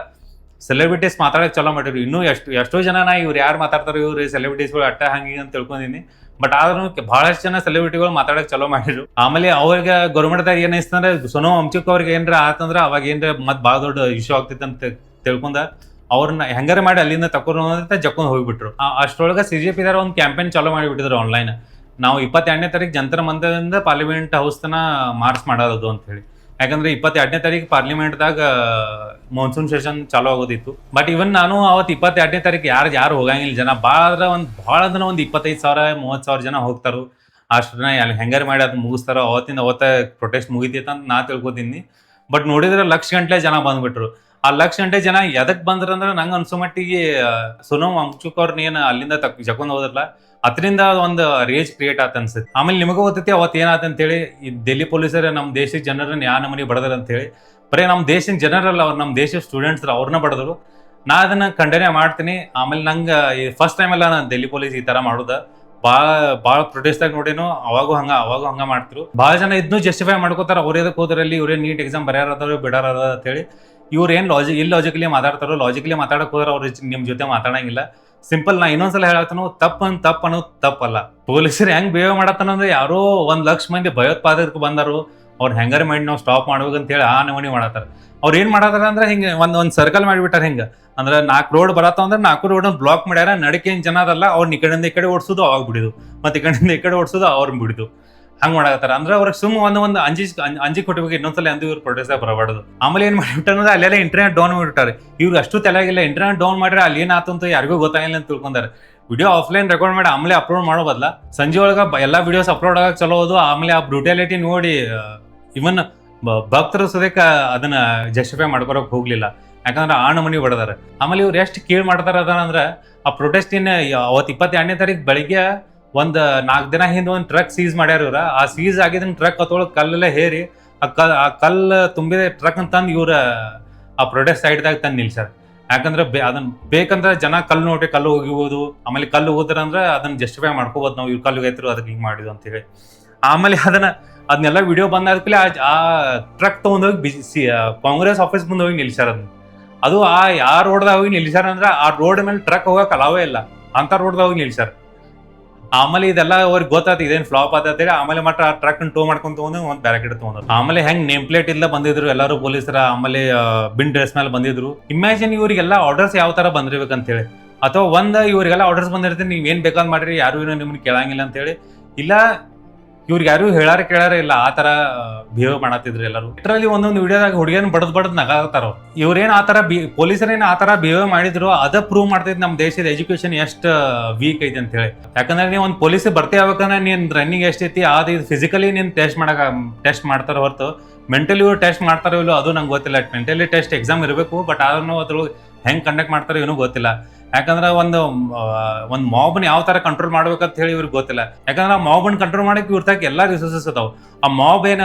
ಸೆಲೆಬ್ರಿಟೀಸ್ ಮಾತಾಡಕ್ ಚಲೋ ಮಾಡಿದ್ರು. ಇನ್ನೂ ಎಷ್ಟೋ ಜನ ಇವ್ರು ಯಾರು ಮಾತಾಡ್ತಾರೋ ಇವ್ರು ಸೆಲೆಬ್ರಿಟೀಸ್ಗಳು ಅಟ್ಟ ಹಂಗೆ ಅಂತ ತಿಳ್ಕೊಂಡಿನಿ. ಬಟ್ ಆದ್ರೂ ಬಹಳಷ್ಟು ಜನ ಸೆಲೆಬ್ರಿಟಿಗಳು ಮಾತಾಡಕ್ ಚಲೋ ಮಾಡಿದ್ರು. ಆಮೇಲೆ ಅವ್ರಿಗೆ ಗೌರ್ಮೆಂಟ್ದಾಗ ಏನಿಸ್ತಂದ್ರೆ ಸೋನು ವಾಂಗ್ಚುಕ್ ಅವ್ರಿಗೆ ಏನ್ರ ಆತಂದ್ರೆ ಅವಾಗ ಏನ್ರ ಮತ್ ಭಾಳ ದೊಡ್ಡ ಇಶ್ಯೂ ಆಗ್ತಿತ್ತು ಅಂತ ತಿಳ್ಕೊಂಡ ಅವ್ರನ್ನ ಹೆಂಗಾರ ಮಾಡಿ ಅಲ್ಲಿಂದ ತಕೊಂಡು ಜಕ್ಕೊಂಡು ಹೋಗ್ಬಿಟ್ರು. ಅಷ್ಟೊಳಗೆ CJPದಾರ ಒಂದು ಕ್ಯಾಂಪೇನ್ ಚಾಲೂ ಮಾಡಿಬಿಟ್ಟಿದ್ರು ಆನ್ಲೈನ್. ನಾವು 22ನೇ ತಾರೀಕು ಜಂತರ ಮಂದಿರದಿಂದ ಪಾರ್ಲಿಮೆಂಟ್ ಹೌಸ್ ತನ ಮಾರ್ಚ್ ಮಾಡೋದು ಅಂತ ಹೇಳಿ. ಯಾಕಂದ್ರೆ 22ನೇ ತಾರೀಕು ಪಾರ್ಲಿಮೆಂಟ್ದಾಗ ಮಾನ್ಸೂನ್ ಸೆಷನ್ ಚಾಲೂ ಆಗೋದಿತ್ತು. ಬಟ್ ಇವನ್ ನಾನು ಅವತ್ತು 22ನೇ ತಾರೀಕು ಯಾರು ಹೋಗಂಗಿಲ್ಲ. ಜನ ಭಾಳ ಒಂದು 25,000 30,000 ಜನ ಹೋಗ್ತಾರು. ಅಷ್ಟು ಜನ ಹೆಂಗಾರ ಮಾಡಿ ಅದನ್ನ ಮುಗಿಸ್ತಾರೋ ಅವತ್ತ ಪ್ರೊಟೆಸ್ಟ್ ಮುಗಿತೈತೆ ಅಂತ ನಾ ತಿಳ್ಕೊತೀನಿ. ಬಟ್ ನೋಡಿದ್ರೆ ಲಕ್ಷ ಗಂಟ್ಲೆ ಜನ ಬಂದ್ಬಿಟ್ರು. ಆ ಲಕ್ಷ ಗಂಟೆ ಜನ ಎದಕ್ ಬಂದ್ರಂದ್ರೆ ನಂಗೆ ಅನ್ಸೋ ಮಟ್ಟಿಗೆ ಸೋನು ವಾಂಗ್ಚುಕ್ ಅವ್ರನ್ನ ಏನು ಅಲ್ಲಿಂದ ಜಕ್ಕೊಂಡ್ ಹೋದ್ರಲ್ಲ ಅದರಿಂದ ಒಂದು ರೇಜ್ ಕ್ರಿಯೇಟ್ ಆತ ಅನ್ಸುತ್ತೆ. ಆಮೇಲೆ ನಿಮಗೂ ಗೊತ್ತೈತಿ ಅವತ್ತು ಏನಾತ ಅಂತೇಳಿ ಈ ಡೆಲ್ಲಿ ಪೊಲೀಸರು ನಮ್ಮ ದೇಶದ ಜನರನ್ನ ಯಾ ನಮನಿ ಬಡದ್ರ ಅಂತ ಹೇಳಿ. ಬರೀ ನಮ್ಮ ದೇಶದ ಜನರಲ್ಲ ಅವ್ರು ನಮ್ಮ ದೇಶದ ಸ್ಟೂಡೆಂಟ್ಸ್ ಅವ್ರನ್ನ ಬಡದ್ರು. ನಾ ಅದನ್ನ ಖಂಡನೆ ಮಾಡ್ತೀನಿ. ಆಮೇಲೆ ನಂಗೆ ಫಸ್ಟ್ ಟೈಮ್ ಎಲ್ಲ ನಾನು ಡೆಲ್ಲಿ ಪೊಲೀಸ್ ಈ ತರ ಮಾಡೋದ ಭಾಳ ಪ್ರೊಟೆಸ್ಟ್ದಾಗ ನೋಡೇನು ಅವಾಗೂ ಹಂಗ ಮಾಡ್ತಿರು. ಭಾಳ ಜನ ಇದನ್ನು ಜಸ್ಟಿಫೈ ಮಾಡ್ಕೋತಾರ, ಅವ್ರ ಎದಕ್ಕೆ ಹೋದ್ರಲ್ಲಿ ಇವ್ರೇ ನೀಟ್ ಎಕ್ಸಾಮ್ ಬರ್ಯಾರದವ್ರು ಬಿಡಾರದ ಅಂತೇಳಿ. ಇವ್ರು ಏನು ಇಲ್ಲಾಜಿಕಲಿ ಮಾತಾಡ್ತಾರೋ, ಲಾಜಿಕಲಿ ಮಾತಾಡಕ್ ಹೋದ್ರೆ ಅವ್ರು ನಿಮ್ಮ ಜೊತೆ ಮಾತಾಡಂಗಿಲ್ಲ. ಸಿಂಪಲ್ ನಾ ಇನ್ನೊಂದ್ಸಲ ಹೇಳತ್ತನು, ತಪ್ಪು ಅನ್ನೋದು ತಪ್ಪಲ್ಲ. ಪೊಲೀಸರು ಹೆಂಗ್ ಬಿಹೇವ್ ಮಾಡತ್ತಾನಂದ್ರೆ ಯಾರೋ 1,00,000 ಮಂದಿ ಭಯೋತ್ಪಾದಕರು ಬಂದರು, ಅವ್ರು ಹೆಂಗಾರ ಮಾಡಿ ನಾವು ಸ್ಟಾಪ್ ಮಾಡ್ಬೇಕಂತೇಳಿ ಆ ನಮೂನಿ ಮಾಡತ್ತಾರ. ಅವ್ರು ಏನ್ ಮಾಡತ್ತಾರ ಅಂದ್ರೆ ಹಿಂಗೆ ಒಂದ್ ಸರ್ಕಲ್ ಮಾಡಿಬಿಟ್ಟಾರ. ಹಿಂಗ ಅಂದ್ರೆ 4 ರೋಡ್ ಬರತ್ತಾವ ಅಂದ್ರೆ 4 ರೋಡ್ ಬ್ಲಾಕ್ ಮಾಡ್ಯಾರ. ನಡಕೇನ್ ಜನ ಅದಲ್ಲ, ಅವ್ರನ್ನ ಈ ಕಡೆಯಿಂದ ಈ ಕಡೆ ಓಡಿಸೋದು ಅವಾಗ ಬಿಡಿದು, ಮತ್ತೆ ಈ ಕಡೆಯಿಂದ ಈ ಕಡೆ ಓಡಿಸೋದು ಅವ್ರನ್ನ ಬಿಡಿದು, ಹಂಗ್ ಮಾಡತ್ತಾರ. ಅಂದ್ರೆ ಅವ್ರಿಗೆ ಸುಮ್ ಒಂದು ಅಂಜಿ ಕೊಟ್ಟಿಬೇಕು, ಇನ್ನೊಂದ್ಸಲ ಎಂದು ಇವ್ರು ಪ್ರೊಟೆಸ್ಟ್ ಬರಬಾರ್ದು. ಆಮೇಲೆ ಏನ್ ಮಾಡಿಬಿಟ್ಟಾರ, ಅಲ್ಲೆಲ್ಲ ಇಂಟರ್ನೆಟ್ ಡೌನ್ ಮಾಡಿಬಿಟ್ಟಾರೆ. ಇವ್ರು ಅಷ್ಟು ತಲೆಯಾಗಿಲ್ಲ, ಇಂಟರ್ನೆಟ್ ಡೌನ್ ಮಾಡ್ರೆ ಅಲ್ಲಿ ಏನಾತಂತ ಯಾರಿಗೂ ಗೊತ್ತಾಗಿಲ್ಲ ಅಂತ ತಿಳ್ಕೊಂಡಾರೆ. ವಿಡಿಯೋ ಆಫ್ಲೈನ್ ರೆಕಾರ್ಡ್ ಮಾಡಿ ಆಮೇಲೆ ಅಪ್ಲೋಡ್ ಮಾಡೋ ಬದಲ ಸಂಜೆ ಒಳಗ ಎಲ್ಲಾ ವಿಡಿಯೋಸ್ ಅಪ್ಲೋಡ್ ಆಗಕ್ಕೆ ಚಲೋ ಹೋದು. ಆಮೇಲೆ ಆ ಬ್ರೂಟಾಲಿಟಿ ನೋಡಿ ಇವನ್ ಭಕ್ತರು ಸದ್ಯಕ್ಕ ಅದನ್ನ ಜಸ್ಟಿಫೈ ಮಾಡ್ಕೊಳಕ್ ಹೋಗ್ಲಿಲ್ಲ, ಯಾಕಂದ್ರೆ ಆ ನಮೂನಿ ಬಡದಾರ. ಆಮೇಲೆ ಇವ್ರು ಎಷ್ಟು ಕೇಳ್ ಮಾಡ್ತಾರ ಅದಂದ್ರ, ಆ ಪ್ರೊಟೆಸ್ಟ್ ಅವತ್ತು 22ನೇ ತಾರೀಕು ಬೆಳಿಗ್ಗೆ 4 ದಿನ ಹಿಂದೆ ಒಂದು ಟ್ರಕ್ ಸೀಸ್ ಮಾಡ್ಯಾರ ಇವ್ರ. ಆ ಸೀಸ್ ಆಗಿದ್ದನ್ನ ಟ್ರಕ್ ಅತ್ತೊಳಗೆ ಕಲ್ಲೆಲ್ಲ ಹೇರಿ ಆ ಕಲ್ಲು ತುಂಬಿದ ಟ್ರಕ್ ಅಂತಂದು ಇವ್ರ ಆ ಪ್ರೊಟೆಸ್ಟ್ ಸೈಡ್ದಾಗ ತಂದು ನಿಲ್ಸ್ಯಾರ. ಯಾಕಂದ್ರೆ ಅದನ್ನ ಬೇಕಂದ್ರೆ ಜನ ಕಲ್ಲು ಹೋಗಿಬೋದು. ಆಮೇಲೆ ಕಲ್ಲು ಹೋದ್ರಂದ್ರೆ ಅದನ್ನ ಜಸ್ಟಿಫೈ ಮಾಡ್ಕೋಬೋದು, ನಾವು ಇವ್ರು ಕಲ್ಲು ಹೋಗಿದ್ರು ಅದಕ್ಕೆ ಹಿಂಗೆ ಮಾಡಿದ್ವು ಅಂತ ಹೇಳಿ. ಆಮೇಲೆ ಅದನ್ನೆಲ್ಲ ವಿಡಿಯೋ ಬಂದಾದ್ಮೇಲೆ ಆ ಟ್ರಕ್ ತಗೊಂಡೋಗಿ ಕಾಂಗ್ರೆಸ್ ಆಫೀಸ್ ಮುಂದೆ ಹೋಗಿ ನಿಲ್ಸ್ಯಾರ. ಅದು ಆ ರೋಡ್ದಾಗ ಹೋಗಿ ನಿಲ್ಸ್ಯಾರ ಅಂದ್ರೆ ಆ ರೋಡ್ ಮೇಲೆ ಟ್ರಕ್ ಹೋಗಕ್ ಅಲಾವೇ ಇಲ್ಲ, ಅಂತ ರೋಡ್ದಾಗ ಹೋಗಿ ನಿಲ್ಸ್ಯಾರ. ಆಮೇಲೆ ಇದೆಲ್ಲ ಅವ್ರಿಗೆ ಗೊತ್ತಾಯ್ತು ಇದೇನು ಫ್ಲಾಪ್ ಆತೇಳಿ. ಆಮೇಲೆ ಮತ್ತೆ ಆ ಟ್ರಕ್ ಟೋ ಮಾಡ್ಕೊಂಡ್ ತಗೊಂಡು ಒಂದು ಬ್ಯಾರಿಕೇಡ್ ತಗೊಂಡ್ರು. ಆಮೇಲೆ ಹೆಂಗ್ ನೇಮ್ ಪ್ಲೇಟ್ ಇಲ್ಲ ಬಂದಿದ್ರು ಎಲ್ಲರೂ ಪೊಲೀಸರ. ಆಮೇಲೆ ಬಿನ್ ಡ್ರೆಸ್ ಮೇಲೆ ಬಂದಿದ್ರು. ಇಮ್ಯಾಜಿನ್ ಇವ್ರಿಗೆಲ್ಲ ಆರ್ಡರ್ಸ್ ಯಾವ ತರ ಬಂದಿರ್ಬೇಕಂತ ಹೇಳಿ. ಅಥವಾ ಇವ್ರಿಗೆಲ್ಲ ಆರ್ಡರ್ಸ್ ಬಂದಿರ್ತೀನಿ, ನೀವ್ ಏನ್ ಬೇಕಾದ್ ಮಾಡ್ರಿ, ಯಾರು ನಿಮ್ಗೆ ಕೇಳಂಗಿಲ್ಲ ಅಂತ ಹೇಳಿ. ಇಲ್ಲ ಇವ್ರಿಗೆ ಯಾರು ಕೇಳಾರ ಇಲ್ಲ, ಆ ತರ ಬಿಹೇವ್ ಮಾಡತ್ತಿದ್ರು ಎಲ್ಲರೂ. ಇದ್ರಲ್ಲಿ ಒಂದೊಂದು ವಿಡಿಯೋದಾಗ ಹುಡುಗಿಯನ್ ಬಡದ್ ನಗಾತಾರ. ಇವ್ರೇನ್ ಆತರ ಪೊಲೀಸರೇನ್ ಆತರ ಬಿಹೇವ್ ಮಾಡಿದ್ರು, ಅದ ಪ್ರೂವ್ ಮಾಡ್ತೈತಿ ನಮ್ ದೇಶದ ಎಜುಕೇಶನ್ ಎಷ್ಟು ವೀಕ್ ಐತಿ ಅಂತ ಹೇಳಿ. ಯಾಕಂದ್ರೆ ನೀವು ಒಂದ್ ಪೊಲೀಸ್ ಬರ್ತಿ ಆಗ್ಬೇಕಂದ್ರೆ ನೀನ್ ರನ್ನಿಂಗ್ ಎಷ್ಟೈತಿ ಅದು ಫಿಸಿಕಲಿ ನೀನ್ ಟೆಸ್ಟ್ ಮಾಡ್ತಾರ ಹೊರತು ಮೆಂಟಲಿ ಇವ್ರು ಟೆಸ್ಟ್ ಮಾಡ್ತಾರೋ ಇಲ್ಲೋ ಅದು ನಂಗೆ ಗೊತ್ತಿಲ್ಲ. ಮೆಂಟಲಿ ಟೆಸ್ಟ್ ಎಕ್ಸಾಮ್ ಇರಬೇಕು, ಬಟ್ ಅದನ್ನು ಅದ್ರೊಳಗೆ ಹೆಂಗ್ ಕಂಡಕ್ಟ್ ಮಾಡ್ತಾರೋ ಏನೂ ಗೊತ್ತಿಲ್ಲ. ಯಾಕಂದ್ರೆ ಒಂದು ಮಾಬ್ನ ಯಾವ ತರ ಕಂಟ್ರೋಲ್ ಮಾಡ್ಬೇಕಂತ ಹೇಳಿ ಇವ್ರಿಗೆ ಗೊತ್ತಿಲ್ಲ. ಯಾಕಂದ್ರೆ ಆ ಮಾಬ್ನ ಕಂಟ್ರೋಲ್ ಮಾಡಕ್ ಇವ್ರ ತಕ್ಕ ಎಲ್ಲಾ ರಿಸೋರ್ಸಸ್ ಅದಾವ. ಆ ಮಾಬ್ ಏನ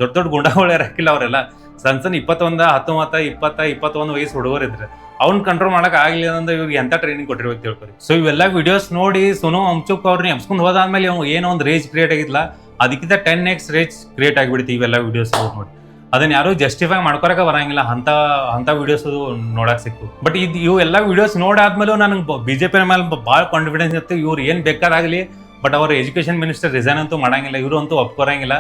ದೊಡ್ಡ ಗುಂಡಾಗಳು ಇರಕ್ಕಿಲ್ಲ. ಅವರೆಲ್ಲ ಸಣ್ಣ 21, 19, 20, 21 ವಯಸ್ಸು ಹುಡುಗರು ಇದ್ರೆ ಅವ್ನ ಕಂಟ್ರೋಲ್ ಮಾಡಕ್ ಆಗ್ಲಿಲ್ಲ ಅಂದ್ರೆ ಇವ್ರಿಗೆ ಎಂತ ಟ್ರೈನಿಂಗ್ ಕೊಟ್ಟಿರ್ಬೇಕು ತಿಳ್ಕೊರಿ. ಸೊ ಇವೆಲ್ಲ ವಿಡಿಯೋಸ್ ನೋಡಿ ಸೋನು ಅಂಚುಕ್ ಅವ್ರನ್ನ ಎಬ್ಸ್ಕೊಂಡ್ ಹೋದಾದ್ಮೇಲೆ ಏನೋ ಒಂದು ರೇಜ್ ಕ್ರಿಯೇಟ್ ಆಗಿದ್ಲ, ಅದಕ್ಕಿಂತ 10x ರೇಜ್ ಕ್ರಿಯೇಟ್ ಆಗಿಬಿಡ್ತಿ ಇವೆಲ್ಲ ವಿಡಿಯೋಸ್ ನೋಡಿ. ಅದನ್ನ ಯಾರು ಜಸ್ಟಿಫೈ ಮಾಡ್ಕೊಳಕ ಬರಂಗಿಲ್ಲ, ಅಂತ ವಿಡಿಯೋಸ್ ನೋಡಕ್ ಸಿಕ್ಕು. ಬಟ್ ಇವು ಎಲ್ಲ ವಿಡಿಯೋಸ್ ನೋಡಾದ್ಮೇಲೆ ನನಗೆ ಬಿಜೆಪಿ ಮೇಲೆ ಭಾಳ ಕಾನ್ಫಿಡೆನ್ಸ್ ಇತ್ತು. ಇವ್ರು ಏನ್ ಬೇಕಾದಾಗ್ಲಿ, ಬಟ್ ಅವ್ರ ಎಜುಕೇಶನ್ ಮಿನಿಸ್ಟರ್ ರಿಸೈನ್ ಅಂತೂ ಮಾಡಂಗಿಲ್ಲ, ಇವರು ಅಂತೂ ಒಪ್ಕೊರಂಗಿಲ್ಲ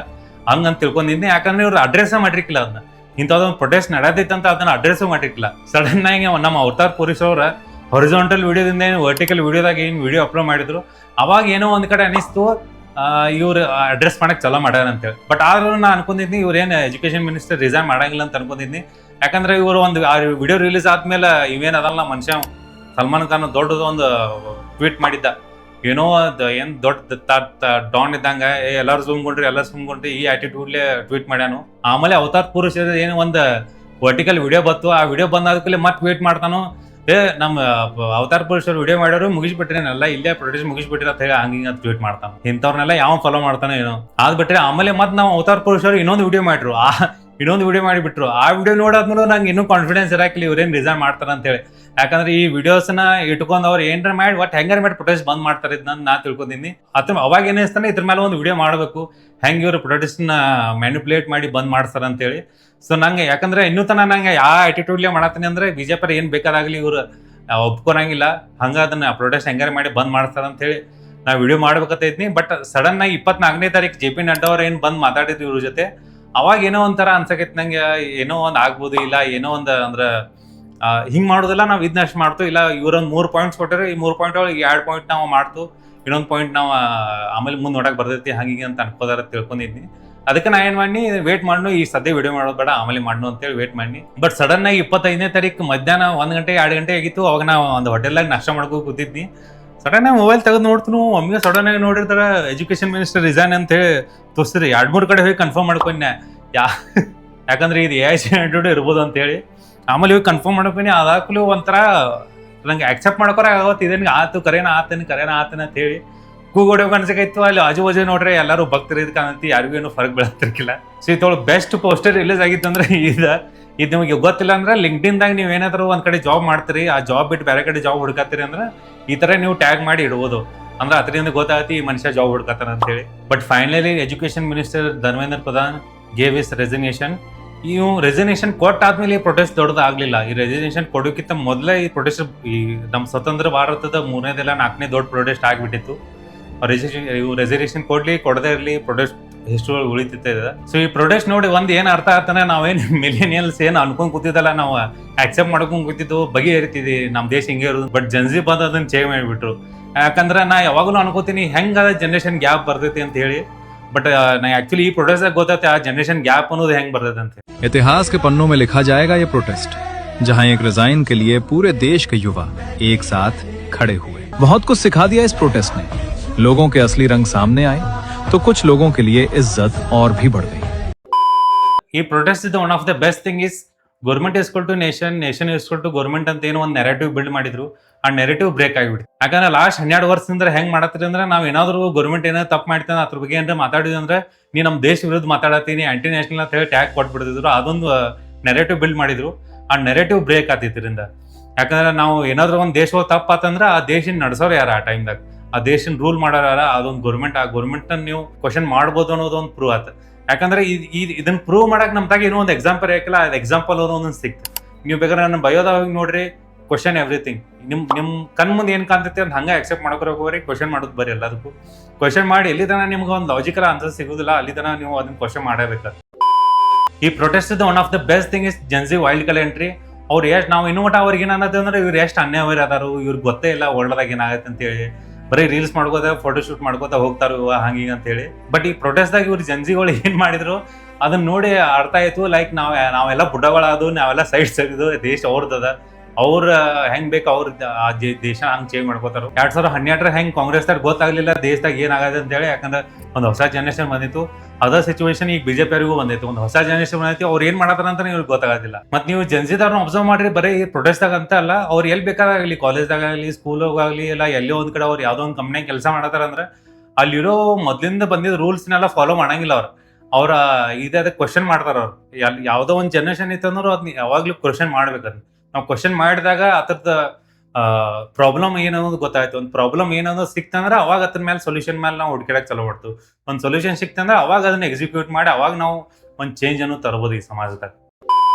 ಹಂಗಂತ ತಿಳ್ಕೊಂಡಿದ್ನಿ. ಯಾಕಂದ್ರೆ ಇವ್ರು ಅಡ್ರೆಸ್ ಮಾಡಿರ್ಕಿಲ್ಲ ಅದನ್ನ. ಇಂಥದೊಂದು ಪ್ರೊಟೆಸ್ಟ್ ನಡೆದೈತೆ ಅಂತ ಅದನ್ನ ಅಡ್ರೆಸ್ ಮಾಡಿರ್ಕಿಲ್ಲ. ಸಡನ್ ಆಗಿ ನಮ್ಮ ಅವತಾರ್ ಪೊಲೀಸ್ ಅವರ ಹೊರಿಜಾಂಟಲ್ ವಿಡಿಯೋದಿಂದ ಏನು ವರ್ಟಿಕಲ್ ವಿಡಿಯೋದಾಗ ಏನು ವಿಡಿಯೋ ಅಪ್ಲೋಡ್ ಮಾಡಿದ್ರು, ಅವಾಗ ಏನೋ ಒಂದ್ ಕಡೆ ಅನಿಸ್ತು ಇವ್ರು ಅಡ್ರೆಸ್ ಮಾಡಕ್ ಚಲೋ ಮಾಡ್ಯಾರ ಅಂತೇಳಿ. ಬಟ್ ಆದ್ರೂ ನಾ ಅನ್ಕೊಂಡಿದ್ನಿ ಇವ್ರೇನ್ ಎಜುಕೇಶನ್ ಮಿನಿಸ್ಟರ್ ರಿಸೈನ್ ಮಾಡಂಗಿಲ್ಲ ಅಂತ ಅನ್ಕೊಂಡಿದ್ನಿ. ಯಾಕಂದ್ರೆ ಇವರು ಒಂದು ವಿಡಿಯೋ ರಿಲೀಸ್ ಆದ್ಮೇಲೆ ಇವೇನ್ ಅದಲ್ಲ ಮನುಷ್ಯ ಸಲ್ಮಾನ್ ಖಾನ್ ದೊಡ್ಡದು ಒಂದು ಟ್ವೀಟ್ ಮಾಡಿದ್ದ, ಏನೋ ಏನ್ ದೊಡ್ಡ ಡಾನ್ ಇದ್ದಂಗ ಎಲ್ಲಾರು ಸುಮ್ಕೊಂಡ್ರಿ ಈ ಆಟಿಟ್ಯೂಡ್ಲೆ ಟ್ವೀಟ್ ಮಾಡ್ಯಾನು. ಆಮೇಲೆ ಅವತಾರ್ ಪುರುಷ ಏನು ಒಂದು ವರ್ಟಿಕಲ್ ವಿಡಿಯೋ ಬತ್ತು, ಆ ವಿಡಿಯೋ ಬಂದಾದ್ಮೇಲೆ ಮತ್ತೆ ಟ್ವೀಟ್ ಮಾಡ್ತಾನು, ನಮ್ಮ ಅವತಾರ್ ಪುರುಷರು ವಿಡಿಯೋ ಮಾಡ್ಯಾರು ಮುಗಿಸ್ಬಿಟ್ರೇನಲ್ಲ, ಇಲ್ಲೇ ಪ್ರೊಟೆಸ್ಟ್ ಮುಗಿಸ್ಬಿಟ್ರಿ ಅಂತ ಹೇಳಿ ಹಂಗ ಟ್ವೀಟ್ ಮಾಡ್ತಾನೆ. ಇಂಥವ್ರನ್ನೆಲ್ಲ ಯಾವ ಫಾಲೋ ಮಾಡ್ತಾನೆ ಏನೋ ಅದ್ ಬಿಟ್ರೆ. ಆಮೇಲೆ ಮತ್ತೆ ನಾವು ಅವತಾರ್ ಪುರುಷರು ಇನ್ನೊಂದು ವಿಡಿಯೋ ಮಾಡಿಬಿಟ್ರು. ಆ ವಿಡಿಯೋ ನೋಡಾದ್ಮೇಲೆ ನಂಗೆ ಇನ್ನೂ ಕಾನ್ಫಿಡೆನ್ಸ್ ಇರಾಕಿಲ್ಲ ಇವ್ರೇನ್ ರಿಸೈನ್ ಮಾಡ್ತಾರ ಅಂತ ಹೇಳಿ. ಯಾಕಂದ್ರೆ ಈ ವಿಡಿಯೋಸ್ನ ಇಟ್ಕೊಂಡು ಅವ್ರು ಏನ್ರ ಮಾಡಿ ಒಟ್ಟು ಹೆಂಗಾರ ಮಾಡಿ ಪ್ರೊಟೆಸ್ಟ್ ಬಂದ್ ಮಾಡ್ತಾರೆ ನಾ ತಿಳ್ಕೊಂಡಿನಿ. ಅವಾಗ ಏನಿಸ್ತಾನೆ ಇದ್ರ ಮೇಲೆ ಒಂದು ವಿಡಿಯೋ ಮಾಡಬೇಕು, ಹೆಂಗ್ ಇವ್ರು ಪ್ರೊಟೆಸ್ಟ್ ನ ಮ್ಯಾನಿಪುಲೇಟ್ ಮಾಡಿ ಬಂದ್ ಮಾಡ್ತಾರ ಅಂತ ಹೇಳಿ. ಸೊ ನಂಗೆ ಯಾಕಂದ್ರೆ ಇನ್ನೂ ತನ ನಂಗೆ ಯಾವ ಆಟಿಟ್ಯೂಡ್ಲೆ ಮಾಡತ್ತೀನಿ ಅಂದ್ರೆ ಬಿಜೆಪಿ ಏನ್ ಬೇಕಾದಾಗ್ಲಿ ಇವ್ರು ಒಪ್ಕೊರಂಗಿಲ್ಲ, ಹಂಗ ಅದನ್ನ ಪ್ರೊಟೆಸ್ಟ್ ಹೆಂಗಾರ ಮಾಡಿ ಬಂದ್ ಮಾಡ್ತಾರ ಅಂತ ಹೇಳಿ ನಾ ವಿಡಿಯೋ ಮಾಡ್ಬೇಕತ್ತೈತ್ನಿ. ಬಟ್ ಸಡನ್ ಆಗಿ 24ನೇ ತಾರೀಕು JP ನಡ್ಡಾ ಅವ್ರು ಏನ್ ಬಂದ್ ಮಾತಾಡಿದ್ರು ಇವ್ರ ಜೊತೆ, ಅವಾಗ ಏನೋ ಒಂಥರ ಅನ್ಸಕೈತಿ ನಂಗೆ, ಏನೋ ಒಂದ್ ಆಗ್ಬೋದು, ಇಲ್ಲ ಏನೋ ಒಂದ್ ಅಂದ್ರ ಹಿಂಗ್ ಮಾಡೋದಿಲ್ಲ ನಾವು ಇದನ್ನಷ್ಟು ಮಾಡ್ತು, ಇಲ್ಲ ಇವ್ರೊಂದ್ 3 ಪಾಯಿಂಟ್ಸ್ ಕೊಟ್ಟರೆ ಈ 3 ಪಾಯಿಂಟ್ ಒಳಗೆ 2 ಪಾಯಿಂಟ್ ನಾವು ಮಾಡ್ತು, ಇನ್ನೊಂದು ಪಾಯಿಂಟ್ ನಾವು ಆಮೇಲೆ ಮುಂದೆ ನೋಡಕ್ ಬರ್ತೈತಿ ಹಂಗೆ ಅಂತ ಅನ್ಕೋದಾರ ತಿಳ್ಕೊಂಡಿದ್ನಿ. ಅದಕ್ಕೆ ನಾ ಏನ್ ಮಾಡಿ ವೇಟ್ ಮಾಡ್ನು, ಈ ಸದ್ಯ ವಿಡಿಯೋ ಮಾಡೋದು ಬೇಡ ಆಮೇಲೆ ಮಾಡ್ನು ಅಂತೇಳಿ ವೇಟ್ ಮಾಡಿ. ಬಟ್ ಸಡನ್ ಆಗಿ 25ನೇ ತಾರೀಕು ಮಧ್ಯಾಹ್ನ 1 ಗಂಟೆ 2 ಗಂಟೆ ಆಗಿತ್ತು. ಅವಾಗ ನಾವು ಒಂದು ಹೋಟೆಲ್ದಾಗ ನಾಷ್ಟ ಮಾಡ್ಕೋ ಕೂತಿದ್ನಿ. ಸಡನ್ ಆಗಿ ಮೊಬೈಲ್ ತೆಗೆದು ನೋಡ್ತು, ಒಮ್ಮೆಗೆ ಸಡನ್ ಆಗಿ ನೋಡಿರ್ತಾರ ಎಜುಕೇಶನ್ ಮಿನಿಸ್ಟರ್ ರಿಸೈನ್ ಅಂತ ಹೇಳಿ ತೋರಿಸ್ರಿ. 2-3 ಕಡೆ ಹೋಗಿ ಕನ್ಫರ್ಮ್ ಮಾಡ್ಕೊಂಡೆ, ಯಾಕಂದ್ರೆ ಇದು AI ಇರ್ಬೋದು ಅಂತ ಹೇಳಿ. ಆಮೇಲೆ ಇವಾಗ ಕನ್ಫರ್ಮ್ ಮಾಡ್ಕೊಂಡಿ. ಅದಾಗ್ಲೂ ಒಂಥರ ನಂಗೆ ಅಕ್ಸೆಪ್ಟ್ ಮಾಡ್ಕೊರ ಆವತ್ತು, ಇದೇನು ಆತು ಕರೆನ ಆತೇನೆ ಅಂತ ಹೇಳಿ ಕೂಗೋಡೆ ಅನ್ಸಕೈತು, ಅಲ್ಲಿ ಆಜು ಬಾಜು ನೋಡ್ರೆ ಎಲ್ಲರೂ ಭಕ್ತರು ಇದ್ ಕಾಣತಿ, ಯಾರಿಗೂ ಏನು ಫರಕ್ ಬೀಳತ್ತಿರ್ಕಿಲ್ಲ. ಸೊ ಇತ್ತೊಳ ಬೆಸ್ಟ್ ಪೋಸ್ಟರ್ ರಿಲೀಸ್ ಆಗಿತ್ತು ಅಂದ್ರೆ ಇದು ನಿಮಗೆ ಗೊತ್ತಿಲ್ಲ ಅಂದ್ರೆ ಲಿಂಕ್ಡ್ಇನ್ದಾಗ ನೀವು ಏನಾದ್ರು ಒಂದ್ ಕಡೆ ಜಾಬ್ ಮಾಡ್ತೀರಿ, ಆ ಜಾಬ್ ಬಿಟ್ಟು ಬೇರೆ ಕಡೆ ಜಾಬ್ ಹುಡುಕತ್ತೀರಿ ಅಂದ್ರೆ ಈ ತರ ನೀವು ಟ್ಯಾಗ್ ಮಾಡಿ ಇಡ್ಬೋದು. ಅಂದ್ರೆ ಅದರಿಂದ ಗೊತ್ತಾಗತಿ ಈ ಮನುಷ್ಯ ಜಾಬ್ ಹುಡುಕತ್ತಾನ ಅಂತ ಹೇಳಿ. But finally education minister Dharmendra Pradhan gave is resignation. ಇವು ರೆಸಿಗ್ನೇಷನ್ ಕೊಟ್ಟಾದ್ಮೇಲೆ ಈ ಪ್ರೊಟೆಸ್ಟ್ ದೊಡ್ಡದಾಗ್ಲಿಲ್ಲ. ಈ ರೆಸಿಗ್ನೇಷನ್ ಕೊಡೋಕ್ಕಿಂತ ಮೊದಲೇ ಈ ಪ್ರೊಟೆಸ್ಟ್ ಈ ನಮ್ಮ ಸ್ವತಂತ್ರ ಭಾರತದ 3ನೇದೆಲ್ಲ 4ನೇ ದೊಡ್ಡ ಪ್ರೊಟೆಸ್ಟ್ ಆಗಿಬಿಟ್ಟಿತ್ತು. ರೆಸಿಗ್ನೇಷನ್ ಕೊಡದೇ ಇರಲಿ ಪ್ರೊಟೆಸ್ಟ್ ಹಿಸ್ಟ್ರಿ ಉಳಿತಿತ್ತು. ಸೊ ಈ ಪ್ರೊಟೆಸ್ಟ್ ನೋಡಿ ಏನ್ ಅರ್ಥ ಆಗ್ತಾನೆ, ನಾವೇನು ಮಿಲಿನಿಯಲ್ಸ್ ಏನು ಅನ್ಕೊಂಡ್ ಕೂತಿದ್ದಲ್ಲ, ನಾವು ಆಕ್ಸೆಪ್ಟ್ ಮಾಡ್ಕೊಂಡ್ ಕೂತಿದ್ದು ಬಗೆಹರಿತಿದ್ವಿ, ನಮ್ಮ ದೇಶ ಹಿಂಗೆ ಇರೋದು. ಬಟ್ ಜನ್ಜಿ ಬಂದು ಅದನ್ನ ಚೇಂಜ್ ಮಾಡಿಬಿಟ್ರು. ಯಾಕಂದ್ರೆ ನಾ ಯಾವಾಗಲೂ ಅನ್ಕೋತೀನಿ ಹೆಂಗ ಜನರೇಷನ್ ಗ್ಯಾಪ್ ಬರ್ತೈತಿ ಅಂತ ಹೇಳಿ. ಬಟ್ ನಾ ಆಕ್ಚುಲಿ ಈ ಪ್ರೊಟೆಸ್ಟ್ ಗೊತ್ತೈತೆ ಆ ಜನರೇಷನ್ ಗ್ಯಾಪ್ ಅನ್ನೋದು ಹೆಂಗ್ ಬರ್ತೈತೆ ಅಂತ. इतिहास के पन्नों में लिखा जाएगा ये प्रोटेस्ट, जहां एक रिजाइन के लिए पूरे देश के युवा एक साथ खड़े हुए। बहुत कुछ सिखा दिया इस प्रोटेस्ट ने। लोगों के असली रंग सामने आए तो कुछ लोगों के लिए इज्जत और भी बढ़ गई। ಈ protest is one of the best thing is government is equal to nation, nation is equal to government ಅಂತ ಏನೋ ಒಂದು ನೆರೆಟಿವ್ ಬಿಲ್ಡ್ ಮಾಡಿದ್ರು. ಆ ನೆರೆಟಿವ್ ಬ್ರೇಕ್ ಆಗಿಬಿಟ್ಟು. ಯಾಕಂದ್ರೆ ಲಾಸ್ಟ್ 12 ವರ್ಷದಿಂದ ಹೆಂಗ್ ಮಾಡತ್ತೀರಿ ಅಂದ್ರೆ, ನಾವು ಏನಾದ್ರು ಗೌರ್ಮೆಂಟ್ ಏನಾದ್ರು ತಪ್ಪು ಮಾಡ್ತಾನೆ ಅದ್ರ ಬಗ್ಗೆ ಏನಾರ ಮಾತಾಡಿದ್ವಿ ಅಂದ್ರೆ, ನೀ ನಮ್ಮ ದೇಶ ವಿರುದ್ಧ ಮಾತಾಡತ್ತೀನಿ, ಆಂಟಿ ನ್ಯಾಷನಲ್ ಅಂತ ಹೇಳಿ ಟ್ಯಾಗ್ ಕೊಟ್ಬಿಡ್ತಿದ್ರು. ಅದೊಂದು ನೆರೆಟಿವ್ ಬಿಲ್ಡ್ ಮಾಡಿದ್ರು. ಆ ನೆರೆಟಿವ್ ಬ್ರೇಕ್ ಆತಿದ್ರಿಂದ. ಯಾಕಂದ್ರೆ ನಾವು ಏನಾದ್ರು ಒಂದು ದೇಶ ತಪ್ಪಾತಂದ್ರೆ ಆ ದೇಶನ ನಡೆಸೋರು ಯಾರ, ಆ ಟೈಮ್ದಾಗ ಆ ದೇಶನ ರೂಲ್ ಮಾಡೋರು ಯಾರ, ಅದೊಂದು ಗೌರ್ಮೆಂಟ್. ಆ ಗೌರ್ಮೆಂಟ್ ನೀವು ಕ್ವಶನ್ ಮಾಡ್ಬೋದು ಅನ್ನೋದು ಒಂದು ಪ್ರೂವ್ ಆತ. ಯಾಕಂದ್ರೆ ಇದನ್ನ ಪ್ರೂವ್ ಮಾಡಕ್ ನಮ್ ತಾಗ ಏನೋ ಒಂದು ಎಕ್ಸಾಂಪಲ್ ಯಾಕಿಲ್ಲ, ಅದು ಎಕ್ಸಾಂಪಲ್ ಒಂದೊಂದು ಸಿಕ್ತು. ನೀವು ಬೇಕಾದ್ರೆ ನನ್ನ ಬಯೋದಾಗ ನೋಡ್ರಿ, ಕ್ವಶನ್ ಎವ್ರಿಥಿಂಗ್. ನಿಮ್ ಕಣ್ ಮುಂದೆ ಏನ್ ಕಾಣ್ತೈತಿ ಅಂತ ಹಂಗ ಅಕ್ಸೆಪ್ಟ್ ಮಾಡ್ಕೊಳಕ್ ಹೋಗ್ರಿ, ಕ್ವಶನ್ ಮಾಡೋದು ಬರೀ ಎಲ್ಲದಕ್ಕೂ. ಕ್ವಶನ್ ಮಾಡಿ ಎಲ್ಲಿ ತನ ನಿಮ್ಗೆ ಒಂದು ಲಾಜಿಕಲ್ ಆನ್ಸರ್ ಸಿಗುದಿಲ್ಲ, ಅಲ್ಲಿ ತನ ನೀವು ಅದನ್ನ ಕ್ವಶನ್ ಮಾಡಬೇಕು. ಈ protest one of the best thing is gen Z wild ಕಲೆಂಟ್ರಿ. ಅವ್ರು ಎಷ್ಟು ನಾವು ಇನ್ನೂ ಮಟ್ಟ ಅವ್ರಿಗೆ ಏನನ್ನತ್ತೆ ಅಂದ್ರೆ, ಇವ್ರು ಎಷ್ಟು ಅನ್ಯಾಯವಾರ ಅದಾರು, ಇವ್ರಿಗೆ ಗೊತ್ತೇ ಇಲ್ಲ ವರ್ಲ್ಡ್ದಾಗ ಏನಾಗತ್ತೆ ಅಂತ ಹೇಳಿ. ಬರೀ ರೀಲ್ಸ್ ಮಾಡ್ಕೋತ ಫೋಟೋ ಶೂಟ್ ಮಾಡ್ಕೋತ ಹೋಗ್ತಾರ ಹಂಗೀಗ ಅಂತ ಹೇಳಿ. ಬಟ್ ಈ ಪ್ರೊಟೆಸ್ಟ್ದಾಗ ಇವ್ರು ಜನ್ಜಿಗಳು ಏನ್ ಮಾಡಿದ್ರು ಅದನ್ನ ನೋಡಿ ಅರ್ಥ ಆಯ್ತು. ಲೈಕ್ ನಾವೆಲ್ಲ ಬುಡ್ಡಗಳಾದು, ನಾವೆಲ್ಲ ಸೈಡ್ ಸರಿದು, ದೇಶ ಅವ್ರದದ, ಅವ್ರ ಹೆಂಗ್ ಬೇಕು ಅವ್ರ ದೇಶ ಹಂಗ್ ಚೇಂಜ್ ಮಾಡ್ಕೋತಾರ. 2012 ಹೆಂಗ್ ಕಾಂಗ್ರೆಸ್ದಾಗ ಗೊತ್ತಾಗ್ಲಿಲ್ಲ ದೇಶದಾಗ ಏನಾಗದೆ ಅಂತ ಹೇಳಿ. ಯಾಕಂದ್ರೆ ಒಂದು ಹೊಸ ಜನರೇಷನ್ ಬಂದಿತ್ತು. ಅದ ಸಿಚುವೇಶನ್ ಈಗ ಬಿಜೆಪಿ ಅವರಿಗೂ ಬಂದೈತಿ. ಒಂದು ಹೊಸ ಜನರೇಷನ್ ಬಂದೈತಿ, ಅವ್ರು ಏನ್ ಮಾಡತಾರ ಅಂತ ಇವ್ರಿಗೆ ಗೊತ್ತಾಗೋದಿಲ್ಲ. ಮತ್ ನೀವು ಜನ್ಸಿದವ್ರನ್ನ ಅಬ್ಸರ್ವ್ ಮಾಡ್ರಿ, ಬರೀ ಈ ಪ್ರೊಟೆಸ್ಟ್ದಾಗ ಅಂತ ಅಲ್ಲ, ಅವ್ರು ಎಲ್ಲಿ ಬೇಕಾಗಲಿ, ಕಾಲೇಜ್ದಾಗಲಿ, ಸ್ಕೂಲಾಗಲಿ, ಇಲ್ಲ ಎಲ್ಲೋ ಒಂದ್ ಕಡೆ ಅವ್ರು ಯಾವ್ದೋ ಒಂದು ಕಂಪ್ನಿಯಾಗ ಕೆಲಸ ಮಾಡತಾರ ಅಂದ್ರೆ, ಅಲ್ಲಿರೋ ಮೊದ್ಲಿಂದ ಬಂದಿದ್ದ ರೂಲ್ಸ್ನೆಲ್ಲ ಫಾಲೋ ಮಾಡಂಗಿಲ್ಲ ಅವ್ರ ಅದಕ್ಕೆ ಕ್ವಶನ್ ಮಾಡ್ತಾರ. ಅವ್ರು ಯಾವ್ದೋ ಒಂದು ಜನರೇಷನ್ ಇತ್ತು ಅಂದ್ರೆ ಅದನ್ನ ಯಾವಾಗ್ಲೂ ಕ್ವಶನ್ ಮಾಡ್ಬೇಕಂತ. ನಾವು ಕ್ವಶನ್ ಮಾಡಿದಾಗ ಅದ್ರದ್ದು ಪ್ರಾಬ್ಲಮ್ ಏನನ್ನೋದು ಗೊತ್ತಾಯ್ತು. ಒಂದು ಪ್ರಾಬ್ಲಮ್ ಏನನ್ನೋದು ಸಿಕ್ತಂದ್ರೆ ಅವಾಗ ಅದ್ರ ಮೇಲೆ ಸೊಲ್ಯೂಷನ್ ಮೇಲೆ ನಾವು ಹುಡುಕಿಡಕ್ಕೆ ಚಲೋ ಮಾಡ್ತು. ಒಂದು ಸೊಲ್ಯೂಷನ್ ಸಿಕ್ತಂದ್ರೆ ಅವಾಗ ಅದನ್ನ ಎಕ್ಸಿಕ್ಯೂಟ್ ಮಾಡಿ ಅವಾಗ ನಾವು ಒಂದು ಚೇಂಜ್ ಅನ್ನು ತರಬಹುದು ಈ ಸಮಾಜದಾಗ.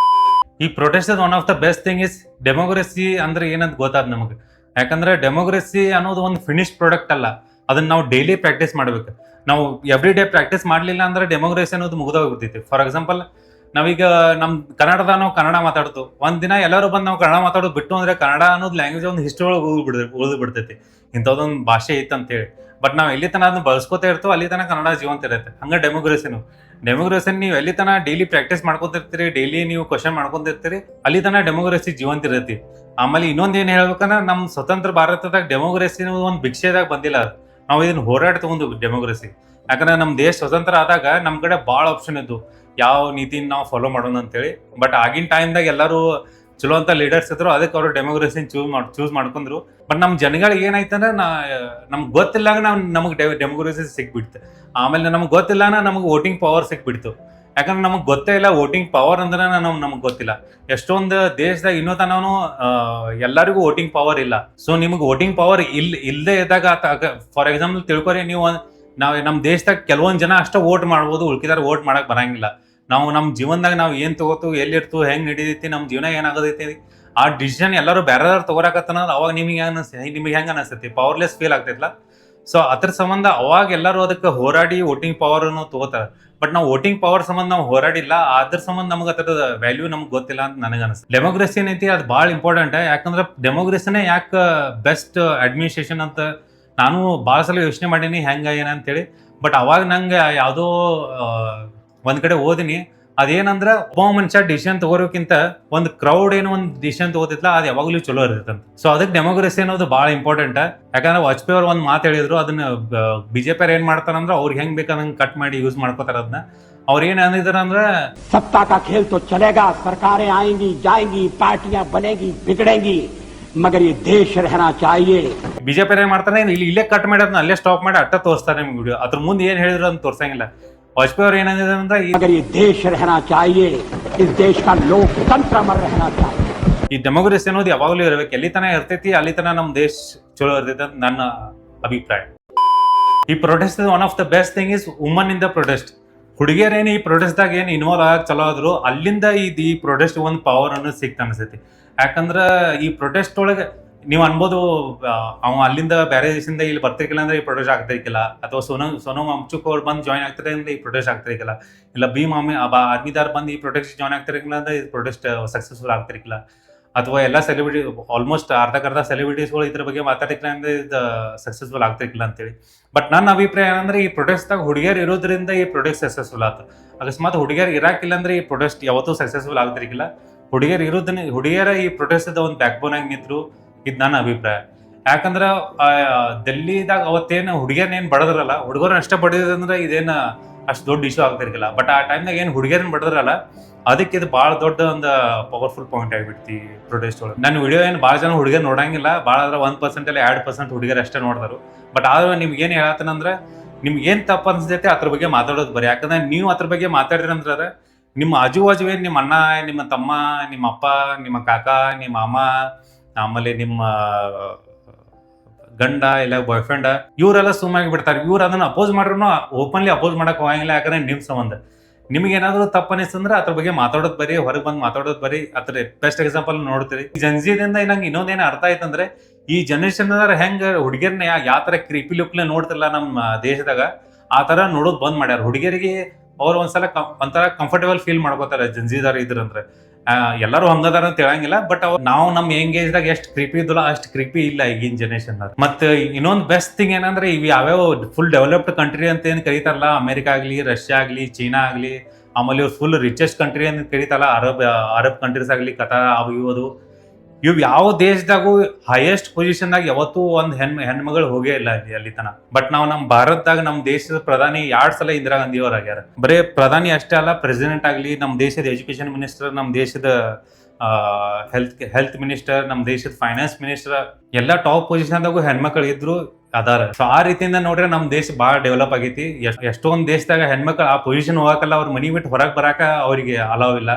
ಈ protest one of the best thing is democracy ಅಂದ್ರೆ ಏನಂತ ಗೊತ್ತಾದ ನಮಗೆ. ಯಾಕಂದ್ರೆ ಡೆಮೋಕ್ರಸಿ ಅನ್ನೋದು ಒಂದು ಫಿನಿಶ್ ಪ್ರಾಡಕ್ಟ್ ಅಲ್ಲ, ಅದನ್ನ ನಾವು ಡೈಲಿ ಪ್ರಾಕ್ಟೀಸ್ ಮಾಡ್ಬೇಕು. ನಾವು ಎವ್ರಿ ಡೇ ಪ್ರಾಕ್ಟೀಸ್ ಮಾಡ್ಲಿಲ್ಲ ಅಂದ್ರೆ ಡೆಮೋಕ್ರಸಿ ಅನ್ನೋದು ಮುಗಿದೋಗ್ಬಿಡ್ತೈತಿ. ಫಾರ್ ಎಕ್ಸಾಂಪಲ್, ನಾವೀಗ ನಮ್ ಕನ್ನಡದ ನಾವು ಕನ್ನಡ ಮಾತಾಡ್ತು, ಒಂದ್ ದಿನ ಎಲ್ಲರೂ ಬಂದು ನಾವು ಕನ್ನಡ ಮಾತಾಡೋದು ಬಿಟ್ಟು ಅಂದ್ರೆ ಕನ್ನಡ ಅನ್ನೋದು ಲ್ಯಾಂಗ್ವೇಜ್ ಒಂದು ಹಿಸ್ಟ್ರಿ ಒಳಗೆ ಉಳಿದು ಬಿಡ್ತೈತಿ. ಇಂಥದ್ದೊಂದು ಭಾಷೆ ಇತ್ತು ಅಂತೇಳಿ. ಬಟ್ ನಾವು ಎಲ್ಲಿ ತನ ಅದನ್ನ ಬಳಸ್ಕೋತಾ ಇರ್ತೋ ಅಲ್ಲಿ ತನ ಕನ್ನಡ ಜೀವಂತ ಇರುತ್ತೆ. ಹಂಗ ಡೆಮೋಕ್ರಸಿ ನೀವು ಎಲ್ಲಿ ತನ ಡೈಲಿ ಪ್ರಾಕ್ಟೀಸ್ ಮಾಡ್ಕೊತಿರ್ತೀರಿ, ಡೈಲಿ ನೀವು ಕ್ವಶನ್ ಮಾಡ್ಕೊಂತಿರ್ತೀರಿ, ಅಲ್ಲಿ ತನ ಡೆಮೋಕ್ರಸಿ ಜೀವಂತ ಇರತ್ತಿ. ಆಮೇಲೆ ಇನ್ನೊಂದ್ ಏನ್ ಹೇಳ್ಬೇಕಂದ್ರೆ, ನಮ್ ಸ್ವತಂತ್ರ ಭಾರತದಾಗ ಡೆಮೋಕ್ರಸಿ ಒಂದು ಭಿಕ್ಷೆದಾಗ ಬಂದಿಲ್ಲ. ನಾವು ಇದನ್ನ ಹೋರಾಟ ತಗೊಂಡು ಡೆಮೋಕ್ರಸಿ. ಯಾಕಂದ್ರೆ ನಮ್ ದೇಶ ಸ್ವತಂತ್ರ ಆದಾಗ ನಮ್ ಕಡೆ ಭಾಳ ಆಪ್ಷನ್ ಇದ್ದು ಯಾವ ನೀತಿನ ನಾವು ಫಾಲೋ ಮಾಡೋಣ ಅಂತೇಳಿ. ಬಟ್ ಆಗಿನ ಟೈಮ್ದಾಗ ಎಲ್ಲರೂ ಚಲೋ ಅಂತ ಲೀಡರ್ಸ್ ಇದ್ರು, ಅದಕ್ಕೆ ಅವರು ಡೆಮೋಕ್ರಸಿನ ಚೂಸ್ ಮಾಡ್ಕೊಂಡ್ರು. ಬಟ್ ನಮ್ಮ ಜನಗಳಿಗೆ ಏನಾಯ್ತಂದ್ರೆ, ನಮ್ಗೆ ಗೊತ್ತಿಲ್ಲ ನಮಗೆ ಡೆಮೋಕ್ರಸಿ ಸಿಕ್ಬಿಡ್ತು. ಆಮೇಲೆ ನಮ್ಗೆ ಗೊತ್ತಿಲ್ಲ ನಮಗೆ ವೋಟಿಂಗ್ ಪವರ್ ಸಿಕ್ಬಿಡ್ತು. ಯಾಕಂದ್ರೆ ನಮಗೆ ಗೊತ್ತೇ ಇಲ್ಲ ವೋಟಿಂಗ್ ಪವರ್ ಅಂದ್ರೆ ನಮಗೆ ಗೊತ್ತಿಲ್ಲ. ಎಷ್ಟೊಂದು ದೇಶದಾಗ ಇನ್ನೂ ತನೂ ಎಲ್ಲರಿಗೂ ವೋಟಿಂಗ್ ಪವರ್ ಇಲ್ಲ. ಸೊ ನಿಮಗೆ ವೋಟಿಂಗ್ ಪವರ್ ಇಲ್ಲದೆ ಇದ್ದಾಗ, ಫಾರ್ ಎಕ್ಸಾಂಪಲ್ ತಿಳ್ಕೊರಿ, ನೀವು ನಮ್ಮ ದೇಶದಾಗ ಕೆಲವೊಂದು ಜನ ಅಷ್ಟೇ ವೋಟ್ ಮಾಡ್ಬೋದು, ಉಳ್ಕಿದಾರ ವೋಟ್ ಮಾಡಕ್ ಬರಂಗಿಲ್ಲ. ನಾವು ನಮ್ಮ ಜೀವನದಾಗ ನಾವು ಏನ್ ತಗೋತು, ಎಲ್ಲಿರ್ತು, ಹೆಂಗ್ ನಡೀತೈತಿ, ನಮ್ಮ ಜೀವನ ಏನಾಗತೈತಿ, ಆ ಡಿಸಿಷನ್ ಎಲ್ಲರೂ ಬೇರೆದವ್ರು ತಗೋರಾಕತ್ತನ ಅವಾಗ ನಿಮಗೆ ಹೆಂಗ ಅನಿಸ್ತೈತಿ, ಪವರ್ಲೆಸ್ ಫೀಲ್ ಆಗ್ತೈತಲ್ಲ. ಸೊ ಅದ್ರ ಸಂಬಂಧ ಅವಾಗ ಎಲ್ಲರೂ ಅದಕ್ಕೆ ಹೋರಾಡಿ ವೋಟಿಂಗ್ ಪವರ್ ಅನ್ನು ತಗೋತಾರ. ಬಟ್ ನಾವು ವೋಟಿಂಗ್ ಪವರ್ ಸಂಬಂಧ ನಾವು ಹೋರಾಡಿಲ್ಲ, ಅದ್ರ ಸಂಬಂಧ ನಮಗೆ ಅದರದ ವ್ಯಾಲ್ಯೂ ನಮ್ಗೆ ಗೊತ್ತಿಲ್ಲ ಅಂತ ನನಗೆ ಅನಿಸ್ತದೆ. ಡೆಮೋಕ್ರಸಿ ಏನೈತಿ ಅದು ಭಾಳ ಇಂಪಾರ್ಟೆಂಟ್. ಯಾಕಂದ್ರೆ ಡೆಮೋಕ್ರಸಿನೇ ಯಾಕೆ ಬೆಸ್ಟ್ ಅಡ್ಮಿನಿಸ್ಟ್ರೇಷನ್ ಅಂತ ನಾನು ಭಾಳ ಸಲ ಯೋಚನೆ ಮಾಡೀನಿ ಹೆಂಗ ಏನಂತೇಳಿ. ಬಟ್ ಅವಾಗ ನಂಗೆ ಯಾವುದೋ ಒಂದ್ ಕಡೆ ಓದಿನಿ, ಅದೇನಂದ್ರೆ ಒಬ್ಬ ಮನುಷ್ಯ ಡಿಸಿಷನ್ ತಗೋರೋಕ್ಕಿಂತ ಒಂದು ಕ್ರೌಡ್ ಏನೋ ಒಂದು ಡಿಸಿಷನ್ ತಗೋತಿತ್ತಲ್ಲ, ಅದು ಯಾವಾಗಲೂ ಚಲೋ ಇರ್ತಂತ. ಸೊ ಅದಕ್ಕೆ ಡೆಮೋಕ್ರಸಿ ಅನ್ನೋದು ಭಾಳ ಇಂಪಾರ್ಟೆಂಟ್. ಯಾಕಂದ್ರೆ ವಾಜಪೇಯಿ ಅವ್ರು ಒಂದು ಮಾತು ಹೇಳಿದ್ರು, ಅದನ್ನ ಬಿಜೆಪಿ ಅವ್ರು ಏನ್ ಮಾಡ್ತಾರಂದ್ರೆ ಅವ್ರಿಗೆ ಹೆಂಗ್ ಬೇಕಾದಂಗೆ ಕಟ್ ಮಾಡಿ ಯೂಸ್ ಮಾಡ್ಕೋತಾರ. ಅದನ್ನ ಅವ್ರು ಏನ್ ಅಂದಿದಾರ ಅಂದ್ರೆ, सत्ता का खेल तो चलेगा, सरकारें आएंगी जाएंगी, पार्टियां बनेगी बिगड़ेंगी, मगर ये देश रहना चाहिए. ಬಿಜೆಪಿ ಏನ್ ಮಾಡ್ತಾರೆ ಇಲ್ಲೇ ಕಟ್ ಮಾಡಿ ಅದನ್ನ ಅಲ್ಲೇ ಸ್ಟಾಪ್ ಮಾಡಿ ಅಟ್ಟ ತೋರಿಸ್ತಾರೆ ನಿಮ್ಗೆ ವಿಡಿಯೋ. ಅದ್ರ ಮುಂದೆ ಏನ್ ಹೇಳಿದ್ರು ಅಂತ ತೋರ್ಸಂಗಿಲ್ಲ. ವಾಜಪೇಯಿ ಅವ್ರು ಏನಂದ್ರೆ ಅಂದ್ರೆ अगर ये देश रहना चाहिए, इस देश का लोकतंत्र अमर रहना चाहिए. ಈ ಡೆಮೋಕ್ರಸಿ ಅನ್ನೋದು ಯಾವಾಗಲೂ ಇರಬೇಕು. ಎಲ್ಲಿ ತನ ಇರ್ತೈತಿ ಅಲ್ಲಿ ತನ ನಮ್ಮ ದೇಶ ಚಲೋ ಇರ್ತೈತಿ ಅಂತ ನನ್ನ ಅಭಿಪ್ರಾಯ. ಈ protest one of the best thing is woman in the protest. ಹುಡುಗಿಯರೇನು ಈ ಪ್ರೊಟೆಸ್ಟ್ದಾಗ ಏನು ಇನ್ವಾಲ್ವ್ ಆಗಕ್ಕೆ ಚಲೋ ಆದ್ರು ಅಲ್ಲಿಂದ ಈ ಪ್ರೊಟೆಸ್ಟ್ ಒಂದು ಪವರ್ ಅನ್ನೋದು ಸಿಕ್ತ ಅನ್ಸೈತಿ. ಯಾಕಂದ್ರೆ ಈ ಪ್ರೊಟೆಸ್ಟ್ ಒಳಗೆ ನೀವು ಅನ್ಬೋದು ಅವ ಅಲ್ಲಿಂದ ಬೇರೆ ದೇಶದಿಂದ ಇಲ್ಲಿ ಬರ್ತಿರ್ಕಿಲ್ಲ ಅಂದ್ರೆ ಈ ಪ್ರೊಟೆಸ್ಟ್ ಆಗ್ತಿರ್ಕಿಲ್ಲ, ಅಥವಾ ಸೋನಮ್ ವಾಂಗ್ಚುಕ್ ಅವ್ರು ಬಂದು ಜಾಯ್ನ್ ಆಗ್ತಾರೆ ಅಂದ್ರೆ ಈ ಪ್ರೊಟೆಸ್ಟ್ ಆಗ್ತಿರ್ಕಿಲ್ಲ, ಇಲ್ಲ ಭೀಮ್ ಆರ್ಮಿದಾರ್ ಬಂದು ಈ ಪ್ರೊಟೆಸ್ಟ್ ಜಾಯ್ನ್ ಆಗ್ತಿರ್ಕಿಲ್ಲ ಅಂದ್ರೆ ಈ ಪ್ರೊಟೆಸ್ಟ್ ಸಕ್ಸಸ್ಫುಲ್ ಆಗ್ತಿರ್ಕಿಲ್ಲ, ಅಥವಾ ಎಲ್ಲ ಸೆಲೆಬ್ರಿಟಿ ಆಲ್ಮೋಸ್ಟ್ ಅರ್ಧಕ್ಕರ್ಧ ಸೆಲೆಬ್ರಿಟೀಸ್ಗಳು ಇದ್ರ ಬಗ್ಗೆ ಮಾತಾಡಿರ್ಕಿಲ್ಲ ಅಂದ್ರೆ ಇದು ಸಕ್ಸಸ್ಫುಲ್ ಆಗ್ತಿರ್ಕಿಲ್ಲ ಅಂತೇಳಿ. ಬಟ್ ನನ್ನ ಅಭಿಪ್ರಾಯ ಏನಂದ್ರೆ ಈ ಪ್ರೊಟೆಸ್ಟ್ದಾಗ ಹುಡುಗಿಯರು ಇರೋದ್ರಿಂದ ಈ ಪ್ರೊಟೆಸ್ಟ್ ಸಕ್ಸಸ್ಫುಲ್ ಆಯ್ತು. ಅಕಸ್ಮಾತ್ ಹುಡುಗಿಯರು ಇರಾಕಿಲ್ಲ ಅಂದ್ರೆ ಈ ಪ್ರೊಟೆಸ್ಟ್ ಯಾವತ್ತೂ ಸಕ್ಸಸ್ಫುಲ್ ಆಗ್ತಿರ್ಕಿಲ್ಲ. ಹುಡುಗಿಯರ ಈ ಪ್ರೊಟೆಸ್ಟ್ ಒಂದು ಬ್ಯಾಕ್ ಬೋನ್ ಆಗಿ ನಿಂತರು, ಇದು ನನ್ನ ಅಭಿಪ್ರಾಯ. ಯಾಕಂದ್ರೆ ಡೆಲ್ಲಿದಾಗ ಅವತ್ತೇನು ಹುಡುಗಿಯರ್ನೇನು ಬಡದ್ರಲ್ಲ, ಹುಡುಗರನ್ನ ಅಷ್ಟೇ ಬಡಿದಂದ್ರೆ ಇದೇನು ಅಷ್ಟು ದೊಡ್ಡ ಇಶ್ಯೂ ಆಗ್ತಿರ್ಕಿಲ್ಲ. ಬಟ್ ಆ ಟೈಮ್ನಾಗ ಏನು ಹುಡುಗಿಯರನ್ನ ಬಡದ್ರಲ್ಲ ಅದಕ್ಕೆ ಇದು ಭಾಳ ದೊಡ್ಡ ಒಂದು ಪವರ್ಫುಲ್ ಪಾಯಿಂಟ್ ಆಗಿಬಿಡ್ತಿ ಪ್ರೊಟೆಸ್ಟ್ ಒಳಗೆ. ನನ್ನ ವಿಡಿಯೋ ಏನು ಭಾಳ ಜನ ಹುಡುಗಿಯರು ನೋಡಂಗಿಲ್ಲ, ಭಾಳ ಆದ್ರೆ 1% ಇಲ್ಲ 2% ಹುಡುಗಿಯರು ಅಷ್ಟೇ ನೋಡಿದ್ರು. ಬಟ್ ಆದ್ರೆ ನಿಮ್ಗೆ ಏನು ಹೇಳತ್ತನಂದ್ರೆ ನಿಮ್ಗೆ ಏನು ತಪ್ಪು ಅನ್ಸೈತೆ ಅದ್ರ ಬಗ್ಗೆ ಮಾತಾಡೋದು ಬರೀ. ಯಾಕಂದ್ರೆ ನೀವು ಅದ್ರ ಬಗ್ಗೆ ಮಾತಾಡಿರಿ ಅಂದ್ರೆ ನಿಮ್ಮ ಆಜು ಏನು ನಿಮ್ಮ ಅಣ್ಣ, ನಿಮ್ಮ ತಮ್ಮ, ನಿಮ್ಮ ಅಪ್ಪ, ನಿಮ್ಮ ಕಾಕ, ನಿಮ್ಮ ಮಾಮ, ಆಮೇಲೆ ನಿಮ್ಮ ಗಂಡ ಇಲ್ಲ ಬಾಯ್ ಫ್ರೆಂಡ್ ಇವರೆಲ್ಲ ಸುಮ್ಮಾಗಿ ಬಿಡ್ತಾರೆ. ಇವ್ರು ಅದನ್ನ ಅಪೋಸ್ ಮಾಡ್ರು ಓಪನ್ಲಿ ಅಪೋಸ್ ಮಾಡಕ್ ಹೋಗಂಗಿಲ್ಲ. ಯಾಕಂದ್ರೆ ನಿಮ್ ಸಂಬಂಧ ನಿಮ್ಗೆ ಏನಾದ್ರು ತಪ್ಪು ಅನಿಸ್ತಂದ್ರೆ ಅದ್ರ ಬಗ್ಗೆ ಮಾತಾಡೋದು ಬರೀ, ಹೊರಗೆ ಬಂದು ಮಾತಾಡೋದು ಬರೀ. ಅದ್ರ ಬೆಸ್ಟ್ ಎಕ್ಸಾಂಪಲ್ ನೋಡ್ತೀರಿ. ಈ ಜನ್ಜಿದಿಂದ ನಂಗೆ ಇನ್ನೊಂದೇನು ಅರ್ಥ ಆಯ್ತಂದ್ರೆ ಈ ಜನರೇಷನ್ ಹೆಂಗ ಹುಡುಗಿಯರ್ನ ಯಾವ ತರ ಕ್ರೀಪಿ ಲುಕ್ಲೆ ನೋಡ್ತಿಲ್ಲ ನಮ್ಮ ದೇಶದಾಗ, ಆ ತರ ನೋಡೋದು ಬಂದ್ ಮಾಡ್ಯಾರ. ಹುಡುಗಿಯರಿಗೆ ಅವ್ರು ಒಂಥರ ಕಂಫರ್ಟೇಬಲ್ ಫೀಲ್ ಮಾಡ್ಕೋತಾರೆ ಜನ್ಜಿದಾರ ಇದ್ರಂದ್ರೆ. ಎಲ್ಲರೂ ಹಂಗದಾರ ಅಂತ ಹೇಳಂಗಿಲ್ಲ, ಬಟ್ ನಾವು ನಮ್ಮ ಯಂಗ್ ಏಜ್ದಾಗ ಎಷ್ಟು ಕ್ರೀಪಿ ಇದ್ದಲ್ಲ ಅಷ್ಟು ಕ್ರೀಪಿ ಇಲ್ಲ ಈಗಿನ ಜನರೇಷನ್. ಮತ್ತೆ ಇನ್ನೊಂದು ಬೆಸ್ಟ್ ಥಿಂಗ್ ಏನಂದ್ರೆ ಇವ್ ಯಾವ್ಯಾವ ಫುಲ್ ಡೆವಲಪ್ಡ್ ಕಂಟ್ರಿ ಅಂತ ಏನ್ ಕರೀತಾರಲ್ಲ, ಅಮೆರಿಕಾ ಆಗ್ಲಿ, ರಷ್ಯಾ ಆಗ್ಲಿ, ಚೀನಾ ಆಗ್ಲಿ, ಆಮೇಲೆ ಇವ್ರು ಫುಲ್ ರಿಚೆಸ್ಟ್ ಕಂಟ್ರಿ ಅಂತ ಕರೀತಾರಲ್ಲ, ಅರಬ್ ಕಂಟ್ರೀಸ್ ಆಗ್ಲಿ, ಕತಾರ್ ಅವು ಇವ್ ಯಾವ ದೇಶದಾಗೂ ಹೈಯೆಸ್ಟ್ ಪೊಸಿಷನ್ದಾಗ ಯಾವತ್ತೂ ಒಂದು ಹೆಣ್ಮಗಳು ಹೋಗೇ ಇಲ್ಲ ಅಲ್ಲಿ ತನ. ಬಟ್ ನಾವು ನಮ್ಮ ಭಾರತದಾಗ ನಮ್ಮ ದೇಶದ ಪ್ರಧಾನಿ 2 ಸಲ ಇಂದಿರಾ ಗಾಂಧಿ ಅವ್ರು ಆಗ್ಯಾರ. ಬರೀ ಪ್ರಧಾನಿ ಅಷ್ಟೇ ಅಲ್ಲ, ಪ್ರೆಸಿಡೆಂಟ್ ಆಗ್ಲಿ, ನಮ್ಮ ದೇಶದ ಎಜುಕೇಶನ್ ಮಿನಿಸ್ಟರ್, ನಮ್ಮ ದೇಶದ ಹೆಲ್ತ್ ಮಿನಿಸ್ಟರ್, ನಮ್ಮ ದೇಶದ ಫೈನಾನ್ಸ್ ಮಿನಿಸ್ಟರ್, ಎಲ್ಲ ಟಾಪ್ ಪೊಸಿಷನ್ದಾಗೂ ಹೆಣ್ಮಕ್ಳು ಇದ್ರು ಅದಾರ. ಸೊ ಆ ರೀತಿಯಿಂದ ನೋಡ್ರೆ ನಮ್ಮ ದೇಶ ಭಾಳ ಡೆವಲಪ್ ಆಗೈತಿ. ಎಷ್ಟೊಂದು ದೇಶದಾಗ ಹೆಣ್ಮಕ್ಳು ಆ ಪೊಸಿಷನ್ ಹೋಗಕ್ಕಲ್ಲ, ಅವ್ರ ಮನಿ ಬಿಟ್ಟು ಹೊರಗೆ ಬರಾಕ ಅವ್ರಿಗೆ ಅಲಾವ್ ಇಲ್ಲ,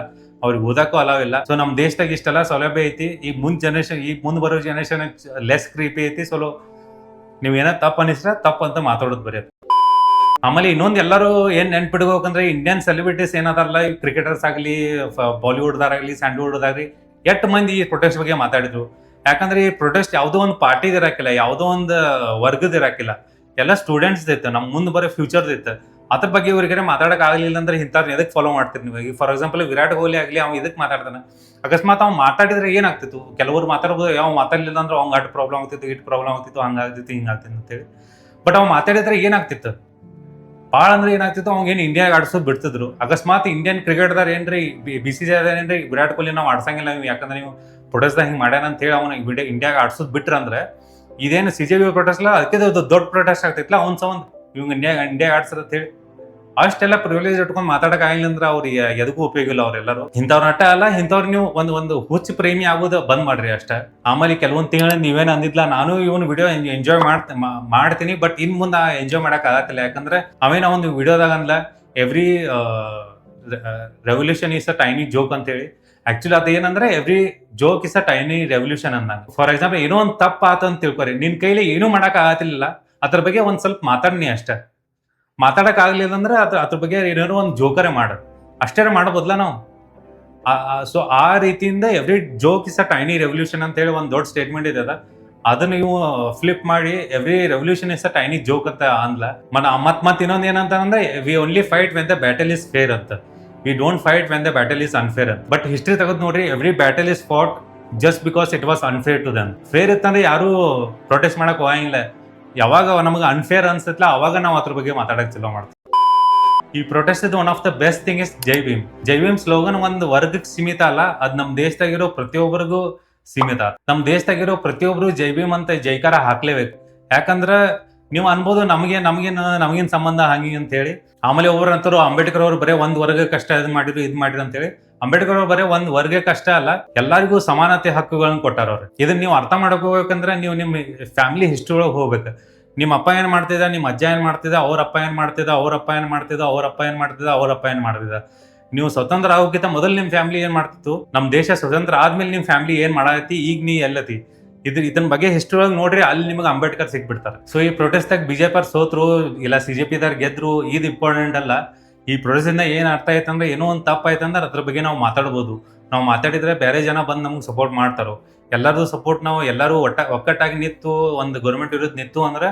ಅವ್ರಿಗೆ ಓದಕ್ಕೂ ಅಲಾವ್ ಇಲ್ಲ. ಸೊ ನಮ್ಮ ದೇಶದಾಗ ಇಷ್ಟೆಲ್ಲ ಸೌಲಭ್ಯ ಐತಿ. ಈಗ ಮುಂದೆ ಬರೋ ಜನರೇಷನ್ ಲೆಸ್ ಕ್ರೀಪಿ ಐತಿ. ಸೊ ನೀವ್ ಏನೋ ತಪ್ಪು ಅನಿಸ್ರ ತಪ್ಪು ಅಂತ ಮಾತಾಡೋದು ಬರೀ. ಆಮೇಲೆ ಇನ್ನೊಂದು ಎಲ್ಲರೂ ಏನ್ ನೆನ್ಪಿಡ್ಬೇಕಂದ್ರೆ ಇಂಡಿಯನ್ ಸೆಲೆಬ್ರಿಟೀಸ್ ಏನದಾರಲ್ಲ, ಈ ಕ್ರಿಕೆಟರ್ಸ್ ಆಗ್ಲಿ, ಬಾಲಿವುಡ್ದಾರಾಗ್ಲಿ, ಸ್ಯಾಂಡಲ್ವುಡ್ದಾಗ್ಲಿ, 8 ಮಂದಿ ಈ ಪ್ರೊಟೆಸ್ಟ್ ಬಗ್ಗೆ ಮಾತಾಡಿದ್ರು. ಯಾಕಂದ್ರೆ ಈ ಪ್ರೊಟೆಸ್ಟ್ ಯಾವುದೋ ಒಂದು ಪಾರ್ಟಿದ್ ಇರಾಕಿಲ್ಲ, ಯಾವುದೋ ಒಂದು ವರ್ಗದ ಇರಾಕಿಲ್ಲ, ಎಲ್ಲ ಸ್ಟೂಡೆಂಟ್ಸ್ ಇತ್ತು, ನಮ್ ಮುಂದೆ ಬರೋ ಫ್ಯೂಚರ್ಸ್ ಇತ್ತು. ಅದ್ರ ಬಗ್ಗೆ ಇವ್ರಿಗೆ ಮಾತಾಡಕ್ ಆಗ್ಲಿಲ್ಲ ಅಂದ್ರೆ ಇಂಥವ್ರನ್ನ ಎದಕ್ಕೆ ಫಾಲೋ ಮಾಡ್ತೀರಿ ನೀವು? ಈಗ ಫಾರ್ ಎಕ್ಸಾಂಪಲ್ ವಿರಾಟ್ ಕೊಹ್ಲಿ ಆಗ್ಲಿ, ಅವ್ನು ಇದಕ್ಕೆ ಮಾತಾಡ್ತಾನೆ. ಅಕಸ್ಮಾತ್ ಅವ್ನು ಮಾತಾಡಿದ್ರೆ ಏನಾಗ್ತಿತ್ತು? ಕೆಲವರು ಮಾತಾಡ್ಬೋದು, ಯಾವ ಮಾತಾಡ್ಲಿಲ್ಲ ಅಂದ್ರೆ ಅವ್ನು ಅಟ್ ಪ್ರಾಬ್ಲಮ್ ಆಗ್ತಿತ್ತು, ಇಟ್ ಪ್ರಾಬ್ಲಮ್ ಆಗ್ತಿತ್ತು, ಹಂಗಾಗ್ತಿತ್ತು, ಹಿಂಗಾಗ್ತಿತ್ತು ಅಂತೇಳಿ. ಬಟ್ ಅವ್ನು ಮಾತಾಡಿದ್ರೆ ಏನಾಗ್ತಿತ್ತು? ಭಾಳ ಅಂದ್ರೆ ಏನಾಗ್ತಿತ್ತು, ಅವ್ನಿಗೇನು ಇಂಡಿಯಾಗೆ ಆಡ್ಸೋದು ಬಿಡ್ತಿದ್ರು. ಅಕಸ್ಮಾತ್ ಇಂಡಿಯನ್ ಕ್ರಿಕೆಟ್ದಾರ ಏನ್ರಿ BCCI ಏನ್ರಿ ವಿರಾಟ್ ಕೊಹ್ಲಿ ನಾವು ಆಡ್ಸಂಗಿಲ್ಲ ನೀವು, ಯಾಕಂದ್ರೆ ನೀವು ಪ್ರೊಟೆಸ್ಟ್ದಾಗ ಹಿಂಗೆ ಮಾಡ್ಯಾನ ಅಂತ ಹೇಳಿ ಅವ್ನ ಇಂಡಿಯಾಗೆ ಆಡ್ಸೋದು ಬಿಟ್ರ ಅಂದ್ರೆ ಇದೇನು CJB ಪ್ರೊಟೆಸ್ಟ್ ಅಲ್ಲ, ಅದಕ್ಕೆ ದೊಡ್ಡ ಪ್ರೊಟೆಸ್ಟ್ ಆಗ್ತಿತ್ತಲ್ಲ ಅವ್ನ ಸಂಬಂಧ ಇವ್ಗೆ ಇಂಡಿಯಾಗೆ ಆಡ್ಸರ್ ಅಂತ ಹೇಳಿ. ಅಷ್ಟೆಲ್ಲ ಪ್ರಿವಿಲೇಜ್ ಇಟ್ಕೊಂಡು ಮಾತಾಡಕ್ ಆಗಿಲ್ಲ ಅಂದ್ರೆ ಅವ್ರಿಗೆ ಎದಕ್ಕೂ ಉಪಯೋಗ ಇಲ್ಲ. ಅವ್ರೆಲ್ಲರೂ ಇಂಥವ್ರ ನಟ ಅಲ್ಲ, ಇಂಥವ್ರು ನೀವು ಒಂದು ಹುಚ್ಚು ಪ್ರೇಮಿ ಆಗೋದು ಬಂದ್ ಮಾಡ್ರಿ ಅಷ್ಟೇ. ಆಮೇಲೆ ಕೆಲವೊಂದು ತಿಂಗಳ ನೀವೇನು ಅಂದಿದ್ಲ, ನಾನು ಇವನ್ ವಿಡಿಯೋ ಎಂಜಾಯ್ ಮಾಡ್ತೀನಿ, ಬಟ್ ಇನ್ ಮುಂದೆ ಎಂಜಾಯ್ ಮಾಡಕ್ ಆಗತ್ತಿಲ್ಲ. ಯಾಕಂದ್ರೆ ಅವೇನ ಒಂದು ವಿಡಿಯೋದಾಗ ಅಂದ್ಲ, every revolution is a tiny joke ಅಂತ ಹೇಳಿ. ಆಕ್ಚುಲಿ ಅದು ಏನಂದ್ರೆ every joke is a tiny revolution ಅಂದಂಗ. ಫಾರ್ ಎಕ್ಸಾಂಪಲ್ ಏನೋ ಒಂದು ತಪ್ಪ ಆತ ಅಂತ ತಿಳ್ಕೊರಿ, ನಿನ್ ಕೈಲಿ ಏನೂ ಮಾಡಕ್ ಆಗತ್ತಿಲ್ಲ, ಅದ್ರ ಬಗ್ಗೆ ಒಂದ್ ಸ್ವಲ್ಪ ಮಾತಾಡ್ನಿ ಅಷ್ಟೇ. ಮಾತಾಡಕ್ ಆಗ್ಲಿಲ್ಲ ಅಂದ್ರೆ ಅದ್ರ ಬಗ್ಗೆ ಏನಾದ್ರು ಒಂದು ಜೋಕರೇ ಮಾಡೋದು ಅಷ್ಟೇ ಮಾಡಬಹುದಲ್ಲ ನಾವು. ಸೊ ಆ ರೀತಿಯಿಂದ every joke is a tiny revolution ಅಂತ ಹೇಳಿ ಒಂದು ದೊಡ್ಡ ಸ್ಟೇಟ್ಮೆಂಟ್ ಇದೆ. ಅದನ್ನ ನೀವು ಫ್ಲಿಪ್ ಮಾಡಿ every revolution is a tiny joke ಅಂತ ಅಂದ್ಲ. ಮತ್ ಇನ್ನೊಂದು ಏನಂತ ಅಂದ್ರೆ we only fight when the battle is fair ಅಂತ, we don't fight when the battle is unfair ಅಂತ. ಬಟ್ ಹಿಸ್ಟ್ರಿ ತೆಗೆದು ನೋಡ್ರಿ, every battle is fought just because it was unfair to them. Fair ಇತ್ತಂದ್ರೆ ಯಾರು ಪ್ರೊಟೆಸ್ಟ್ ಮಾಡಕ್ ಹೋಗಂಗಿಲ್ಲ. ಯಾವಾಗ ನಮಗೆ ಅನ್ಫೇರ್ ಅನ್ಸತ್ಲ ಅವಾಗ ನಾವು ಅದ್ರ ಬಗ್ಗೆ ಮಾತಾಡಕ್ ಚಲೋ ಮಾಡ್ತೀವಿ. ಈ protest one of the best thing is ಜೈ ಭೀಮ್. ಜೈ ಭೀಮ್ ಸ್ಲೋಗನ್ ಒಂದು ವರ್ಗಕ್ಕೆ ಸೀಮಿತ ಅಲ್ಲ, ಅದ್ ನಮ್ ದೇಶದಾಗಿರೋ ಪ್ರತಿಯೊಬ್ಬರಿಗೂ ಸೀಮಿತ. ನಮ್ ದೇಶದಾಗಿರೋ ಪ್ರತಿಯೊಬ್ರು ಜೈ ಭೀಮ್ ಅಂತ ಜೈಕಾರ ಹಾಕ್ಲೇಬೇಕು. ಯಾಕಂದ್ರ ನೀವು ಅನ್ಬೋದು ನಮಗೇನ್ ಸಂಬಂಧ ಹಂಗಿ ಅಂತ ಹೇಳಿ. ಆಮೇಲೆ ಒಬ್ಬರಂತರು ಅಂಬೇಡ್ಕರ್ ಅವರು ಬರೀ ಒಂದ್ ವರ್ಗಕ್ಕೆ ಅಷ್ಟೇ ಇದ್ ಮಾಡಿದ್ರು ಅಂತ ಹೇಳಿ. ಅಂಬೇಡ್ಕರ್ ಅವ್ರು ಬರೀ ಒಂದ್ ವರ್ಗಕ್ಕೆ ಅಷ್ಟೇ ಅಲ್ಲ, ಎಲ್ಲರಿಗೂ ಸಮಾನತೆ ಹಕ್ಕುಗಳನ್ನ ಕೊಟ್ಟಾರ ಅವ್ರು. ಇದನ್ನ ನೀವು ಅರ್ಥ ಮಾಡ್ಕೋಬೇಕಂದ್ರೆ ನೀವು ನಿಮ್ಮ ಫ್ಯಾಮಿಲಿ ಹಿಸ್ಟ್ರಿ ಒಳಗೆ ಹೋಗ್ಬೇಕು. ನಿಮ್ಮ ಅಪ್ಪ ಏನ್ ಮಾಡ್ತಿದ್ದ, ನಿಮ್ಮ ಅಜ್ಜ ಏನ್ ಮಾಡ್ತಿದ್ದ, ಅವ್ರ ಅಪ್ಪ ಏನ್ ಮಾಡ್ತಿದ್ದ, ಅವ್ರ ಅಪ್ಪ ಏನ್ ಮಾಡ್ತಿದ್ದ, ಅವ್ರ ಅಪ್ಪ ಏನ್ ಮಾಡ್ತಿದ್ದ, ಅವ್ರ ಅಪ್ಪ ಏನ್ ಮಾಡ್ತಿದ್ದ. ನೀವು ಸ್ವತಂತ್ರ ಆಗೋಕ್ಕಿಂತ ಮೊದಲು ನಿಮ್ಮ ಫ್ಯಾಮಿಲಿ ಏನ್ ಮಾಡ್ತಿತ್ತು, ನಮ್ಮ ದೇಶ ಸ್ವತಂತ್ರ ಆದ್ಮೇಲೆ ನಿಮ್ಮ ಫ್ಯಾಮಿಲಿ ಏನ್ ಮಾಡಾಕತ್ತಿ, ಈಗ ನೀ ಎಲ್ಲತಿ, ಇದನ್ನ ಬಗ್ಗೆ ಹಿಸ್ಟ್ರಿ ಒಳಗೆ ನೋಡ್ರಿ, ಅಲ್ಲಿ ನಿಮಗೆ ಅಂಬೇಡ್ಕರ್ ಸಿಕ್ಬಿಡ್ತಾರೆ. ಸೊ ಈ ಪ್ರೊಟೆಸ್ಟ್ದಾಗ ಬಿಜೆಪಿ ಸೋತ್ರು ಇಲ್ಲ CJP ಗೆದ್ರು, ಇದು ಇಂಪಾರ್ಟೆಂಟ್ ಅಲ್ಲ. ಈ ಪ್ರೊಟೆಸ್ಟಿಂದ ಏನ್ ಅರ್ಥ ಆಯ್ತಂದ್ರೆ, ಏನೋ ಒಂದು ತಪ್ಪ ಆಯ್ತಂದ್ರೆ ಅದ್ರ ಬಗ್ಗೆ ನಾವು ಮಾತಾಡ್ಬೋದು. ನಾವು ಮಾತಾಡಿದ್ರೆ ಬೇರೆ ಜನ ಬಂದು ನಮ್ಗೆ ಸಪೋರ್ಟ್ ಮಾಡ್ತಾರೋ. ಎಲ್ಲರದು ಸಪೋರ್ಟ್ ನಾವು ಎಲ್ಲರೂ ಒಕ್ಕಟ್ಟಾಗಿ ನಿಂತು ಒಂದು ಗೌರ್ಮೆಂಟ್ ವಿರುದ್ಧ ನಿಂತು ಅಂದ್ರೆ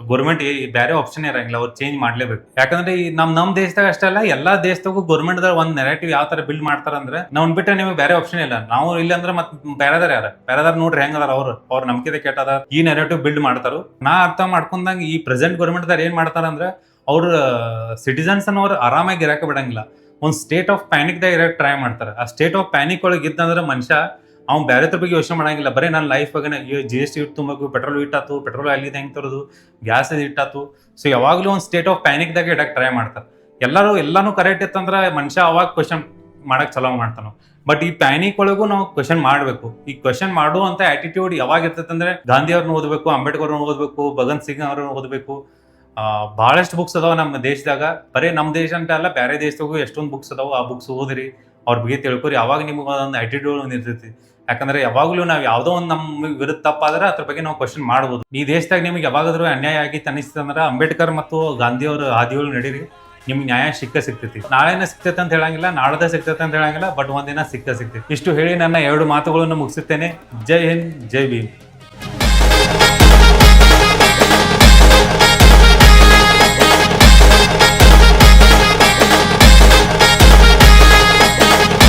ಗೌರ್ಮೆಂಟ್ ಬೇರೆ ಆಪ್ಷನ್ ಇರಂಗಿಲ್ಲ, ಅವ್ರು ಚೇಂಜ್ ಮಾಡ್ಲೇಬೇಕು. ಯಾಕಂದ್ರೆ ಈ ನಮ್ಮ ದೇಶದಾಗ ಅಷ್ಟೇ ಅಲ್ಲ, ಎಲ್ಲಾ ದೇಶದಾಗೂ ಗೌರ್ಮೆಂಟ್ದಾಗ ಒಂದು ನೆರೇಟಿವ್ ಯಾವ ತರ ಬಿಲ್ಡ್ ಮಾಡ್ತಾರಂದ್ರೆ, ನಾವು ಬಿಟ್ಟರೆ ನಿಮಗೆ ಬೇರೆ ಆಪ್ಷನ್ ಇಲ್ಲ. ನಾವು ಇಲ್ಲ ಅಂದ್ರೆ ಮತ್ತೆ ಬೇರೆದಾರ ಬೇರೆದಾರ ನೋಡ್ರಿ ಹೆಂಗದಾರ ಅವ್ರ ನಂಬಿಕೆ ಕೆಟ್ಟದ, ಈ ನೆರೇಟಿವ್ ಬಿಲ್ಡ್ ಮಾಡ್ತಾರೋ. ನಾ ಅರ್ಥ ಮಾಡ್ಕೊಂಡಂಗ ಈ ಪ್ರೆಸೆಂಟ್ ಗೌರ್ಮೆಂಟ್ ದಾರ ಏನ್ ಮಾಡ್ತಾರಂದ್ರೆ, ಅವ್ರ ಸಿಟಿಸನ್ಸ್ ಅವ್ರು ಆರಾಮಾಗಿ ಇರಕ್ಕೆ ಬಿಡಂಗಿಲ್ಲ, ಒಂದು ಸ್ಟೇಟ್ ಆಫ್ ಪ್ಯಾನಿಕ್ ದಾಗ ಇರಕ್ಕೆ ಟ್ರೈ ಮಾಡ್ತಾರೆ. ಆ ಸ್ಟೇಟ್ ಆಫ್ ಪ್ಯಾನಿಕ್ ಒಳಗೆ ಇದ್ದಂದ್ರೆ ಮನುಷ್ಯ ಅವ್ನು ಬೇರೆದ್ರ ಬಗ್ಗೆ ಯೋಚನೆ ಮಾಡಂಗಿಲ್ಲ, ಬರೀ ನನ್ನ ಲೈಫ್ ಬಗ್ಗೆ GST ಇಟ್ಟು ತುಂಬಬೇಕು, ಪೆಟ್ರೋಲ್ ಇಟ್ಟಾತು, ಪೆಟ್ರೋಲ್ ಅಲ್ಲಿಂದ ಹೆಂಗೆ ತರೋದು, ಗ್ಯಾಸ್ ಇಟ್ಟಾತು. ಸೊ ಯಾವಾಗಲೂ ಒಂದು ಸ್ಟೇಟ್ ಆಫ್ ಪ್ಯಾನಿಕ್ ದಾಗ ಇಡಕ್ಕೆ ಟ್ರೈ ಮಾಡ್ತಾರೆ. ಎಲ್ಲಾನು ಕರೆಕ್ಟ್ ಇತ್ತಂದ್ರೆ ಮನುಷ್ಯ ಅವಾಗ ಕ್ವಶನ್ ಮಾಡಕ್ ಚಲೋ ಮಾಡ್ತಾನೆ. ಬಟ್ ಈ ಪ್ಯಾನಿಕ್ ಒಳಗೂ ನಾವು ಕ್ವಶನ್ ಮಾಡಬೇಕು. ಈ ಕ್ವಶನ್ ಮಾಡುವಂತ ಆಟಿಟ್ಯೂಡ್ ಯಾವಾಗ ಇರ್ತೈತೆ ಅಂದ್ರೆ, ಗಾಂಧಿ ಅವ್ರನ್ನ ಓದಬೇಕು, ಅಂಬೇಡ್ಕರ್ ಅವ್ರನ್ನ ಓದಬೇಕು, ಭಗತ್ ಸಿಂಗ್ ಅವ್ರನ್ನ ಓದಬೇಕು. ಬಹಳಷ್ಟು ಬುಕ್ಸ್ ಅದಾವ ನಮ್ಮ ದೇಶದಾಗ. ಬರೀ ನಮ್ಮ ದೇಶ ಅಂತ ಅಲ್ಲ, ಬೇರೆ ದೇಶದಾಗೂ ಎಷ್ಟೊಂದು ಬುಕ್ಸ್ ಅದಾವ. ಆ ಬುಕ್ಸ್ ಓದಿರಿ, ಅವ್ರ ಬಗ್ಗೆ ತಿಳ್ಕೊರಿ. ಅವಾಗ ನಿಮ್ಗೆ ಒಂದು ಆಟಿಟ್ಯೂಡ್ ಒಂದು ಇರ್ತೈತಿ. ಯಾಕಂದ್ರೆ ಯಾವಾಗಲೂ ನಾವು ಯಾವುದೋ ಒಂದು ನಮ್ಮ ವಿರುದ್ಧ ತಪ್ಪಾದ್ರೆ ಅದ್ರ ಬಗ್ಗೆ ನಾವು ಕ್ವಶನ್ ಮಾಡ್ಬೋದು. ಈ ದೇಶದಾಗ ನಿಮ್ಗೆ ಯಾವಾಗಾದ್ರೂ ಅನ್ಯಾಯ ಆಗಿತ್ತು ಅನಿಸ್ತಂದ್ರೆ, ಅಂಬೇಡ್ಕರ್ ಮತ್ತು ಗಾಂಧಿ ಅವ್ರ ಹಾದಿಗಳು ನಡೀರಿ, ನಿಮ್ಗೆ ನ್ಯಾಯ ಸಿಗ್ತೈತಿ. ನಾಳೆನೇ ಸಿಗ್ತೈತೆ ಅಂತ ಹೇಳಂಗಿಲ್ಲ, ನಾಳದ ಸಿಗ್ತೈತೆ ಅಂತ ಹೇಳಂಗಿಲ್ಲ, ಬಟ್ ಒಂದಿನ ಸಿಗ್ತೈತಿ. ಇಷ್ಟು ಹೇಳಿ ನನ್ನ 2 ಮಾತುಗಳನ್ನು ಮುಗಿಸುತ್ತೇನೆ. ಜೈ ಹಿಂದ್, ಜೈ ಭೀಮ್.